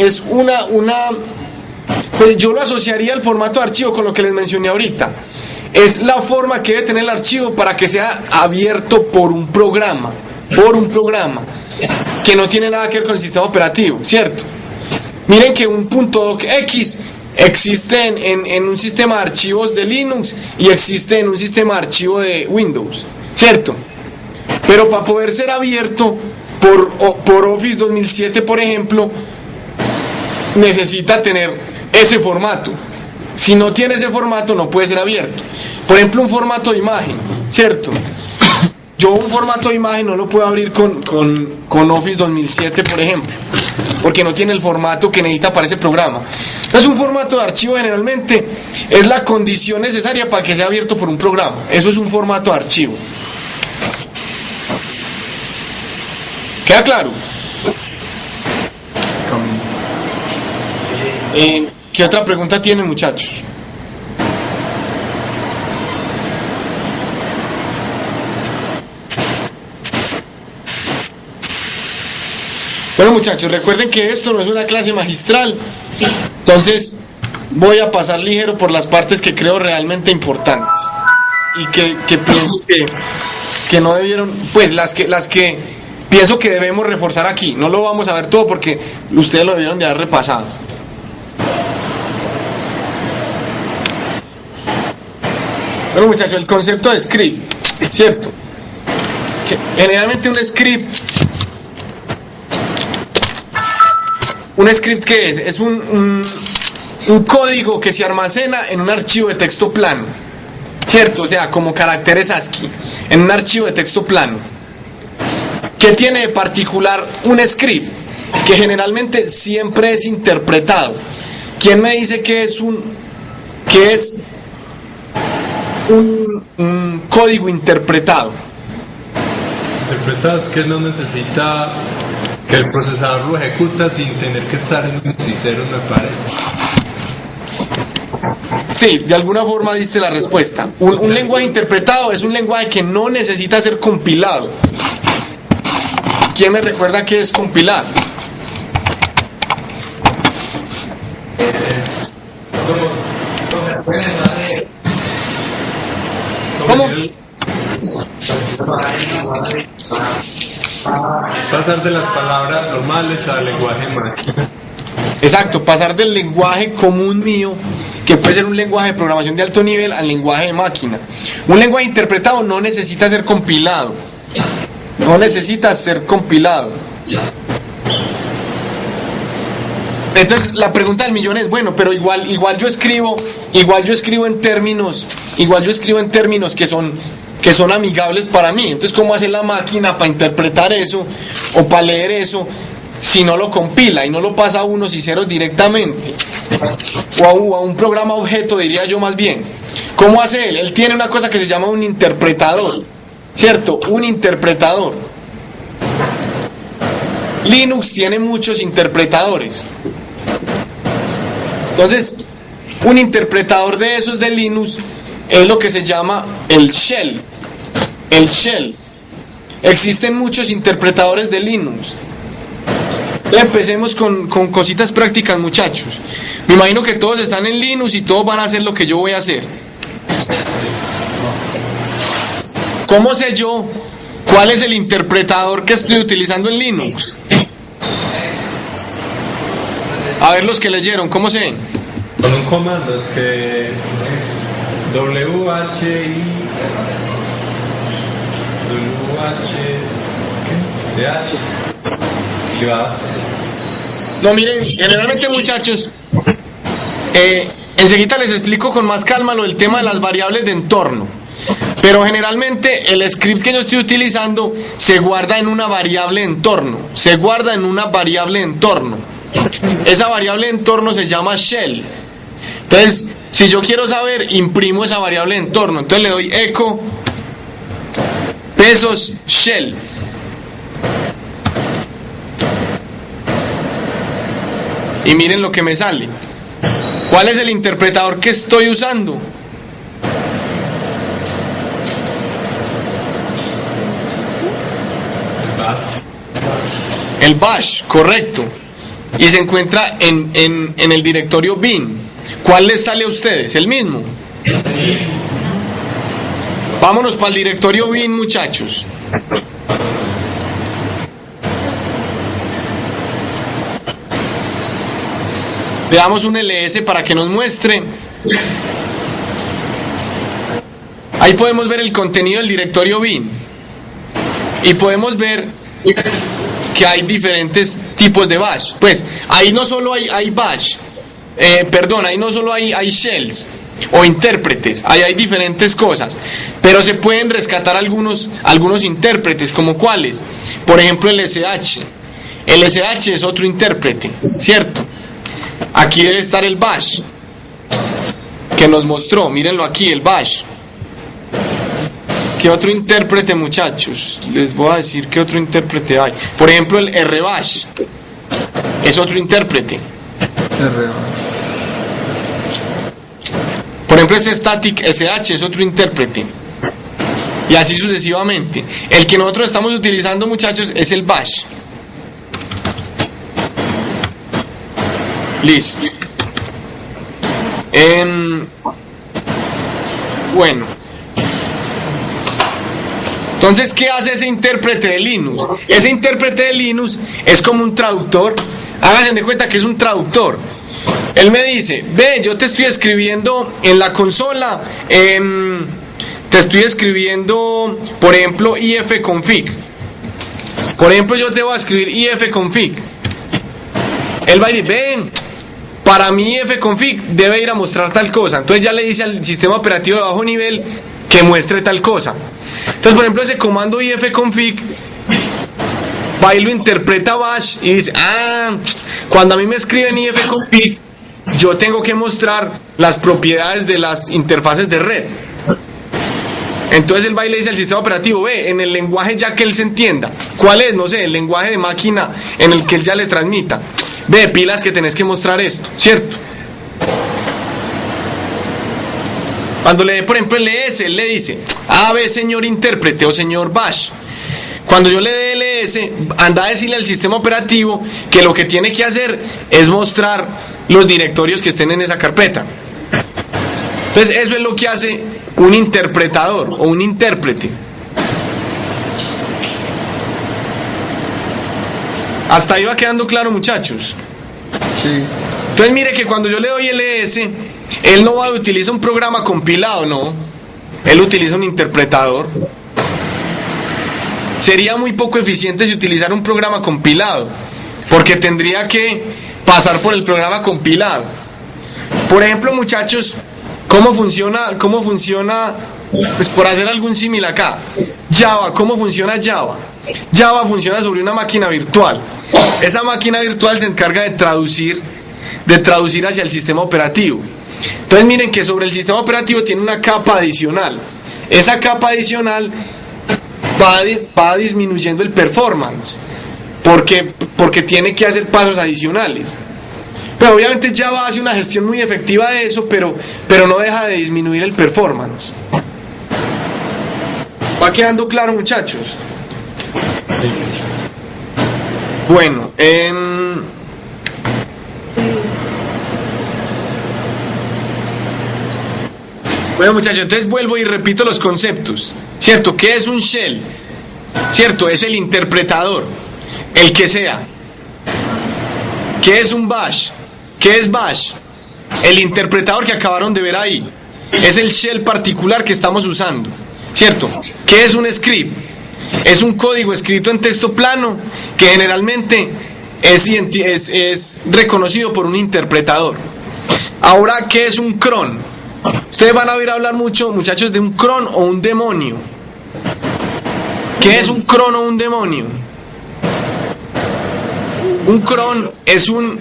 pues yo lo asociaría al formato de archivo con lo que les mencioné ahorita. Es la forma que debe tener el archivo para que sea abierto por un programa, que no tiene nada que ver con el sistema operativo, ¿cierto? Miren que un .docx existe en un sistema de archivos de Linux y existe en un sistema de archivo de Windows, ¿cierto? Pero para poder ser abierto por Office 2007, por ejemplo, necesita tener ese formato. Si no tiene ese formato, no puede ser abierto. Por ejemplo, un formato de imagen, ¿cierto? Yo un formato de imagen no lo puedo abrir con Office 2007, por ejemplo, porque no tiene el formato que necesita para ese programa. Entonces, un formato de archivo generalmente es la condición necesaria para que sea abierto por un programa. Eso es un formato de archivo. ¿Queda claro? ¿Qué otra pregunta tienen, muchachos? Bueno, muchachos, recuerden que esto no es una clase magistral, entonces voy a pasar ligero por las partes que creo realmente importantes y que pienso que no debieron, pues las que pienso que debemos reforzar aquí. No lo vamos a ver todo porque ustedes lo debieron de haber repasado. Bueno, muchachos, el concepto de script, ¿cierto? Que generalmente un script ¿qué es? Es un código que se almacena en un archivo de texto plano, ¿cierto? O sea, como caracteres ASCII, en un archivo de texto plano. ¿Qué tiene de particular un script? Que generalmente siempre es interpretado. ¿Quién me dice que es un código interpretado? Interpretado es que no necesita que el procesador lo ejecuta sin tener que estar en un cicero, me parece. Sí, de alguna forma diste la respuesta. Un lenguaje interpretado es un lenguaje que no necesita ser compilado. ¿Quién me recuerda qué es compilar? ¿Cómo? Pasar de las palabras normales al lenguaje máquina. Exacto, pasar del lenguaje común mío, que puede ser un lenguaje de programación de alto nivel, al lenguaje de máquina. Un lenguaje interpretado no necesita ser compilado. No necesita ser compilado. Entonces la pregunta del millón es, bueno, pero igual yo escribo en términos que son amigables para mí. Entonces, ¿cómo hace la máquina para interpretar eso o para leer eso si no lo compila y no lo pasa a unos y ceros directamente? O a un programa objeto, diría yo más bien. ¿Cómo hace él? Él tiene una cosa que se llama un interpretador, ¿cierto? Un interpretador. Linux tiene muchos interpretadores. Entonces, un interpretador de esos de Linux es lo que se llama el shell. El shell. Existen muchos interpretadores de Linux. Empecemos con cositas prácticas, muchachos. Me imagino que todos están en Linux y todos van a hacer lo que yo voy a hacer. ¿Cómo sé yo cuál es el interpretador que estoy utilizando en Linux? A ver los que leyeron, ¿cómo sé? Con un comando es que CH y vas. No, miren, generalmente, muchachos, enseguida les explico con más calma lo del tema de las variables de entorno. Pero generalmente el script que yo estoy utilizando se guarda en una variable de entorno. Se guarda en una variable de entorno. Esa variable de entorno se llama shell. Entonces, si yo quiero saber, imprimo esa variable de entorno. Entonces le doy echo pesos shell. Y miren lo que me sale. ¿Cuál es el interpretador que estoy usando? El bash, correcto. Y se encuentra en el directorio bin. ¿Cuál les sale a ustedes? ¿El mismo? Vámonos para el directorio bin, muchachos. Le damos un ls para que nos muestre. Ahí podemos ver el contenido del directorio bin. Y podemos ver que hay diferentes tipos de bash. Pues ahí no solo hay bash, ahí no solo hay shells o intérpretes, ahí hay diferentes cosas, pero se pueden rescatar algunos intérpretes, como cuáles. Por ejemplo, el SH. El SH es otro intérprete, ¿cierto? Aquí debe estar el bash que nos mostró, mírenlo aquí, el bash. ¿Qué otro intérprete, muchachos? Les voy a decir qué otro intérprete hay. Por ejemplo, el rbash es otro intérprete. Por ejemplo, este static sh es otro intérprete. Y así sucesivamente. El que nosotros estamos utilizando, muchachos, es el bash. Listo. Bueno. Entonces, ¿qué hace ese intérprete de Linux? Ese intérprete de Linux es como un traductor. Háganse de cuenta que es un traductor. Él me dice, ve, yo te estoy escribiendo en la consola, te estoy escribiendo, por ejemplo, ifconfig. Por ejemplo, yo te voy a escribir ifconfig. Él va a decir, ven, para mi ifconfig debe ir a mostrar tal cosa. Entonces ya le dice al sistema operativo de bajo nivel que muestre tal cosa. Entonces, por ejemplo, ese comando ifconfig va y lo interpreta Bash y dice, cuando a mí me escriben ifconfig, yo tengo que mostrar las propiedades de las interfaces de red. Entonces él va y le dice al sistema operativo, ve, en el lenguaje ya que él se entienda, ¿cuál es? No sé, el lenguaje de máquina en el que él ya le transmita. Ve, pilas que tenés que mostrar esto, ¿cierto? Cuando le dé, por ejemplo, el LS, él le dice, ve, señor intérprete o señor Bash, cuando yo le dé LS, anda a decirle al sistema operativo que lo que tiene que hacer es mostrar los directorios que estén en esa carpeta. Entonces eso es lo que hace un interpretador o un intérprete. Hasta ahí va quedando claro, muchachos. Sí. Entonces mire que cuando yo le doy LS, él no va a utilizar un programa compilado, no. Él utiliza un interpretador. Sería muy poco eficiente si utilizara un programa compilado, porque tendría que pasar por el programa compilado. Por ejemplo, muchachos, ¿cómo funciona, pues por hacer algún símil acá? Java, ¿cómo funciona Java? Java funciona sobre una máquina virtual. Esa máquina virtual se encarga de traducir hacia el sistema operativo. Entonces miren que sobre el sistema operativo tiene una capa adicional. Esa capa adicional va disminuyendo el performance, porque tiene que hacer pasos adicionales. Pero obviamente Java hace una gestión muy efectiva de eso, pero no deja de disminuir el performance. ¿Va quedando claro, muchachos? Bueno, bueno, muchachos, entonces vuelvo y repito los conceptos, ¿cierto? ¿Qué es un shell? ¿Cierto? Es el interpretador, el que sea. ¿Qué es un bash? ¿Qué es bash? El interpretador que acabaron de ver ahí. Es el shell particular que estamos usando, ¿cierto? ¿Qué es un script? Es un código escrito en texto plano que generalmente es reconocido por un interpretador. Ahora, ¿qué es un cron? Ustedes van a oír hablar mucho, muchachos, de un cron o un demonio. ¿Qué es un cron o un demonio? Un cron es un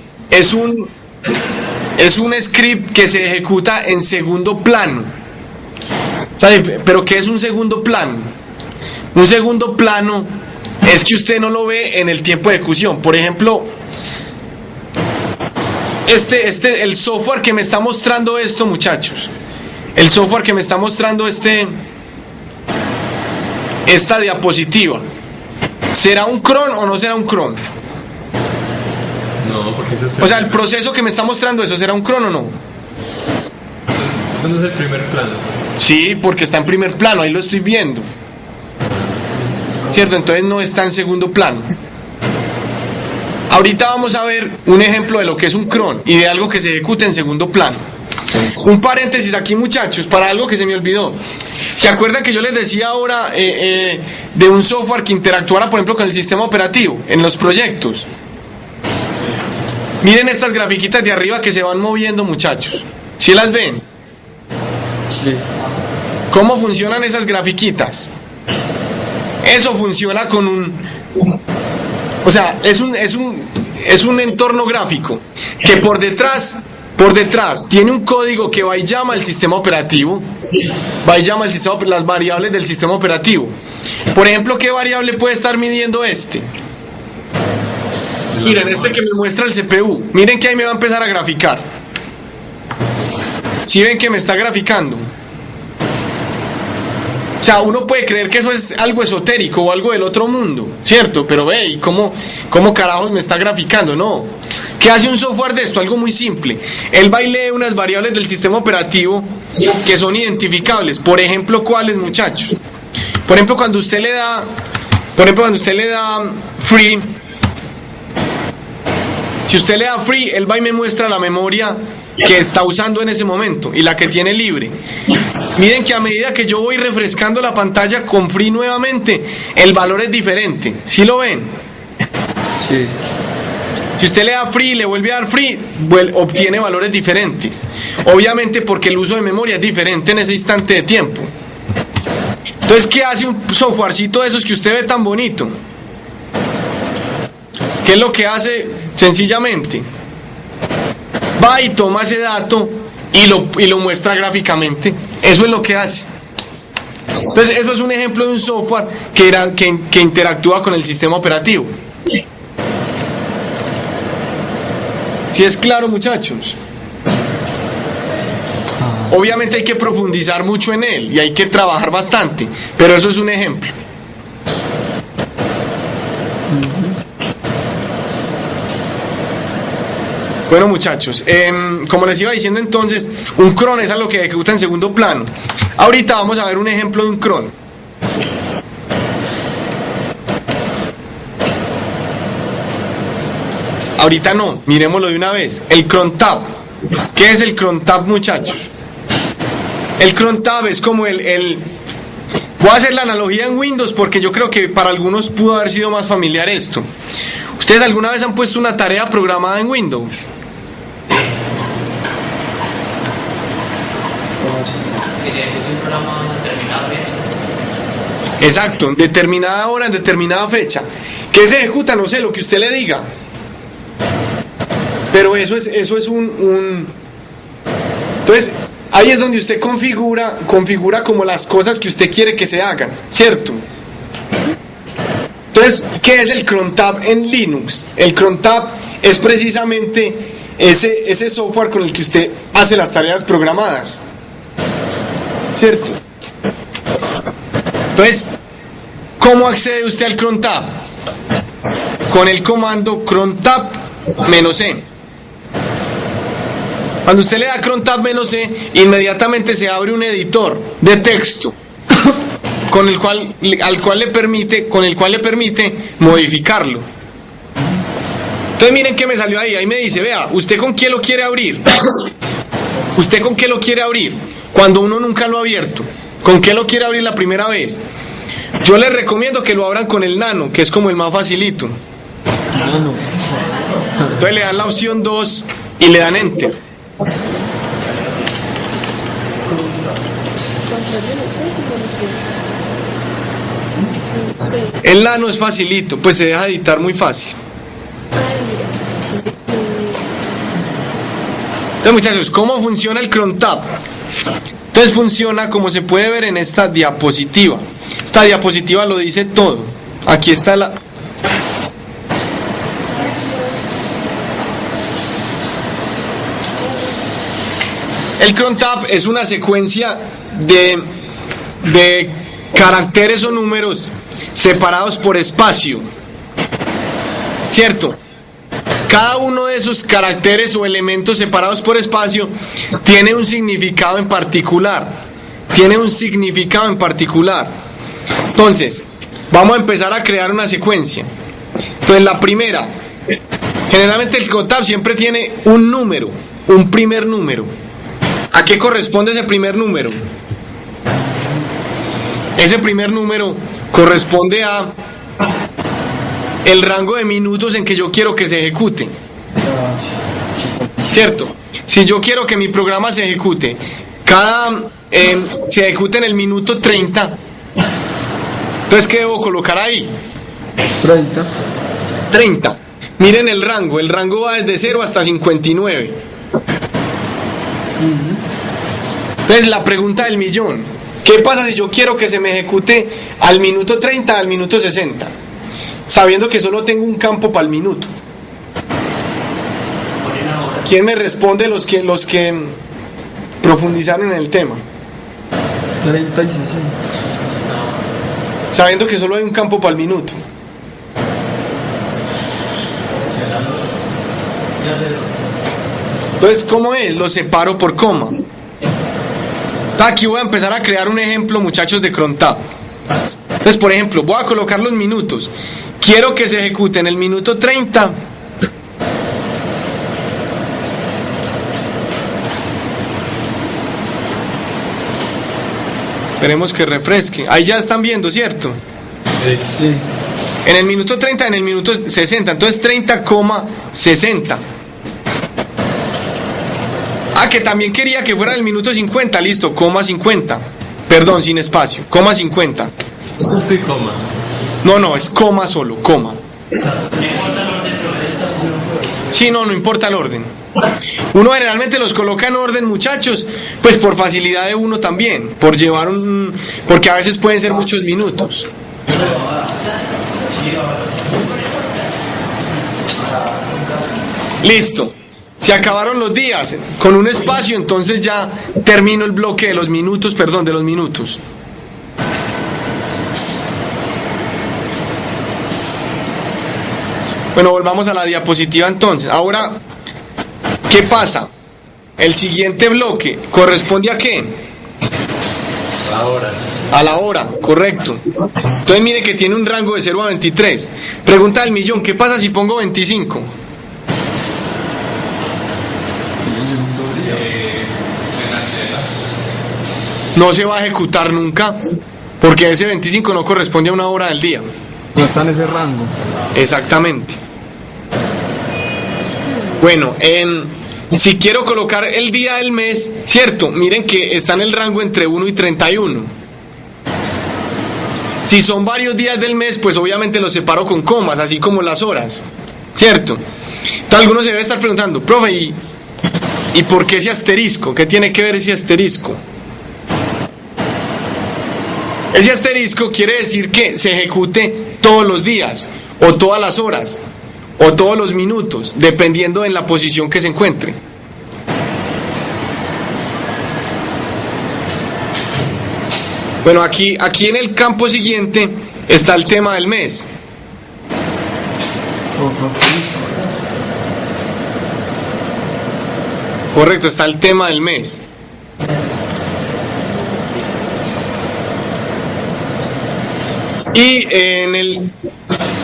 script que se ejecuta en segundo plano. ¿Pero qué es un segundo plano? Un segundo plano es que usted no lo ve en el tiempo de ejecución. Por ejemplo, el software que me está mostrando esto, muchachos, el software que me está mostrando esta diapositiva, ¿será un cron o no será un cron? No, porque ese es o sea, el proceso que me está mostrando eso, ¿será un cron o no? Eso no es el primer plano. Sí, porque está en primer plano, ahí lo estoy viendo, ¿cierto? Entonces no está en segundo plano. Ahorita vamos a ver un ejemplo de lo que es un cron y de algo que se ejecuta en segundo plano. Un paréntesis aquí, muchachos, para algo que se me olvidó. ¿Se acuerdan que yo les decía ahora de un software que interactuara, por ejemplo, con el sistema operativo en los proyectos? Miren estas grafiquitas de arriba que se van moviendo, muchachos. ¿Sí las ven? Sí. ¿Cómo funcionan esas grafiquitas? Eso funciona con o sea, es un entorno gráfico que por detrás tiene un código que va y llama al sistema operativo, las variables del sistema operativo. Por ejemplo, ¿qué variable puede estar midiendo este? Miren, este que me muestra el CPU. Miren que ahí me va a empezar a graficar. ¿Sí ven que me está graficando? O sea, uno puede creer que eso es algo esotérico o algo del otro mundo, ¿cierto? Pero ve, ¿y cómo carajos me está graficando? No. ¿Qué hace un software de esto? Algo muy simple. Él va y lee unas variables del sistema operativo que son identificables. Por ejemplo, ¿cuáles, muchachos? Por ejemplo, cuando usted le da free, si usted le da free, él va y me muestra la memoria que está usando en ese momento y la que tiene libre. Miren que a medida que yo voy refrescando la pantalla con free nuevamente, el valor es diferente. ¿Sí lo ven? Sí. Si usted le da free y le vuelve a dar free, obtiene valores diferentes. Obviamente porque el uso de memoria es diferente en ese instante de tiempo. Entonces, ¿qué hace un softwarecito de esos que usted ve tan bonito? ¿Qué es lo que hace? Sencillamente va y toma ese dato y lo muestra gráficamente. Eso es lo que hace. Entonces, eso es un ejemplo de un software que interactúa con el sistema operativo. ¿Sí es claro, muchachos? Obviamente hay que profundizar mucho en él y hay que trabajar bastante, pero eso es un ejemplo. Bueno, muchachos, como les iba diciendo entonces, un cron es algo que ejecuta en segundo plano. Ahorita vamos a ver un ejemplo de un cron. Ahorita no, miremoslo de una vez. El cron tab. ¿Qué es el cron tab, muchachos? El cron tab es como voy a hacer la analogía en Windows porque yo creo que para algunos pudo haber sido más familiar esto. ¿Ustedes alguna vez han puesto una tarea programada en Windows? Que se ejecute un programa en determinada fecha. Exacto, en determinada hora, en determinada fecha. ¿Qué se ejecuta? No sé, lo que usted le diga. Pero eso es un... Entonces, ahí es donde usted configura como las cosas que usted quiere que se hagan, ¿cierto? Entonces, ¿qué es el cron tab en Linux? El cron tab es precisamente ese software con el que usted hace las tareas programadas, ¿cierto? Entonces, ¿cómo accede usted al cron tab? Con el comando cron tab -e. Cuando usted le da cron tab -e, inmediatamente se abre un editor de texto con el cual le permite modificarlo. Entonces miren que me salió ahí me dice, vea, ¿usted con qué lo quiere abrir? ¿Usted con qué lo quiere abrir? Cuando uno nunca lo ha abierto, ¿con qué lo quiere abrir la primera vez? Yo les recomiendo que lo abran con el nano, que es como el más facilito. Entonces le dan la opción 2 y le dan enter. El nano es facilito, pues se deja editar muy fácil. Entonces, muchachos, ¿cómo funciona el cron tab? Entonces funciona como se puede ver en esta diapositiva. Esta diapositiva lo dice todo. Aquí está la... El cron tab es una secuencia de caracteres o números separados por espacio, ¿cierto? Cada uno de esos caracteres o elementos separados por espacio tiene un significado en particular. Entonces, vamos a empezar a crear una secuencia. Entonces, la primera, generalmente el cron tab siempre tiene un número, un primer número. ¿A qué corresponde ese primer número? Ese primer número corresponde a el rango de minutos en que yo quiero que se ejecute, ¿cierto? Si yo quiero que mi programa se ejecute se ejecute en el minuto 30, entonces ¿qué debo colocar ahí? 30. Miren el rango va desde 0 hasta 59. Entonces la pregunta del millón, ¿qué pasa si yo quiero que se me ejecute al minuto 30, al minuto 60? Sabiendo que solo tengo un campo para el minuto. ¿Quién me responde los que profundizaron en el tema? 30 y 60. Sabiendo que solo hay un campo para el minuto. Entonces, ¿cómo es? Lo separo por coma. Aquí voy a empezar a crear un ejemplo, muchachos, de cronta. Entonces, por ejemplo, voy a colocar los minutos. Quiero que se ejecute en el minuto 30. Esperemos que refresque. Ahí ya están viendo, ¿cierto? Sí. Sí. En el minuto 30, en el minuto 60. Entonces 30,60. Que también quería que fuera el minuto 50. Listo, coma 50. Perdón, sin espacio. Coma 50. Punto y coma. No, es coma solo, coma. No importa el orden, profesor. Sí, no importa el orden. Uno generalmente los coloca en orden, muchachos, pues por facilidad de uno también, por llevar porque a veces pueden ser muchos minutos. Listo. Se acabaron los días. Con un espacio, entonces ya termino el bloque de los minutos, de los minutos. Bueno, volvamos a la diapositiva entonces. Ahora, ¿qué pasa? El siguiente bloque corresponde ¿a qué? Ahora. A la hora, correcto. Entonces mire que tiene un rango de 0 a 23. Pregunta del millón, ¿qué pasa si pongo 25? No se va a ejecutar nunca, porque ese 25 no corresponde a una hora del día. No está en ese rango. Exactamente. Bueno, si quiero colocar el día del mes, cierto, miren que está en el rango entre 1 y 31. Si son varios días del mes, pues obviamente los separo con comas, así como las horas, cierto. Entonces algunos se debe estar preguntando, profe, ¿y por qué ese asterisco? ¿Qué tiene que ver ese asterisco? Ese asterisco quiere decir que se ejecute todos los días, o todas las horas, o todos los minutos, dependiendo en la posición que se encuentre. Bueno, aquí en el campo siguiente está el tema del mes. Otro asterisco. Correcto, está el tema del mes. Y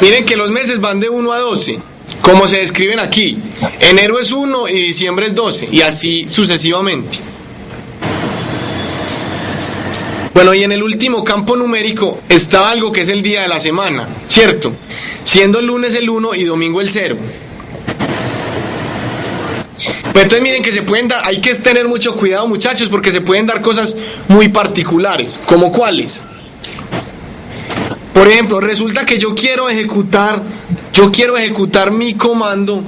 miren que los meses van de 1 a 12, como se describen aquí. Enero es 1 y diciembre es 12, y así sucesivamente. Bueno, y en el último campo numérico está algo que es el día de la semana, ¿cierto? Siendo el lunes el 1 y domingo el 0. Pues entonces miren que se pueden dar, hay que tener mucho cuidado, muchachos, porque se pueden dar cosas muy particulares. ¿Como cuáles? Por ejemplo, resulta que yo quiero ejecutar mi comando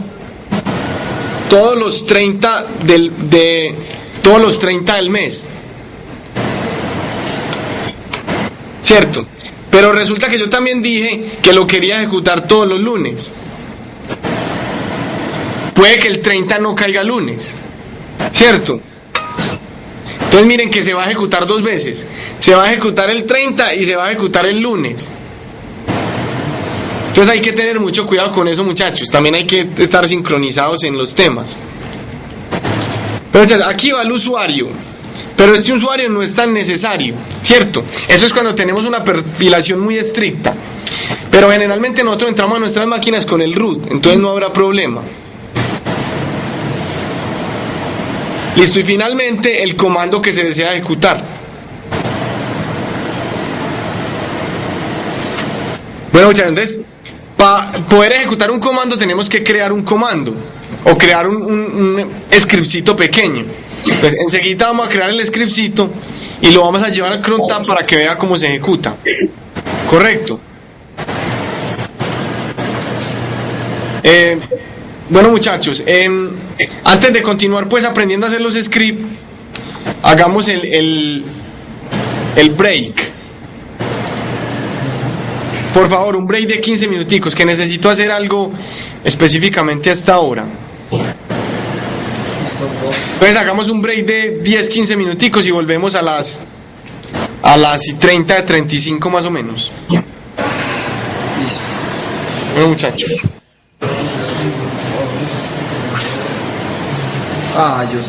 todos los 30 del mes. ¿Cierto? Pero resulta que yo también dije que lo quería ejecutar todos los lunes. Puede que el 30 no caiga lunes, ¿cierto? Entonces miren que se va a ejecutar dos veces. Se va a ejecutar el 30 y se va a ejecutar el lunes. Entonces hay que tener mucho cuidado con eso, muchachos. También hay que estar sincronizados en los temas. Pero aquí va el usuario. Pero este usuario no es tan necesario, ¿cierto? Eso es cuando tenemos una perfilación muy estricta. Pero generalmente nosotros entramos a nuestras máquinas con el root, entonces no habrá problema. Listo, y finalmente el comando que se desea ejecutar. Bueno, muchachos, entonces, para poder ejecutar un comando tenemos que crear un comando o crear un scriptcito pequeño. Entonces, enseguida vamos a crear el scriptcito y lo vamos a llevar al crontab para que vea cómo se ejecuta. ¿Correcto? Bueno, muchachos, antes de continuar pues aprendiendo a hacer los scripts, hagamos el break. Por favor, un break de 15 minuticos, que necesito hacer algo específicamente hasta ahora. Entonces hagamos un break de 10-15 minuticos y volvemos a las 30-35 más o menos. Listo. Bueno, muchachos. Ah, yo sé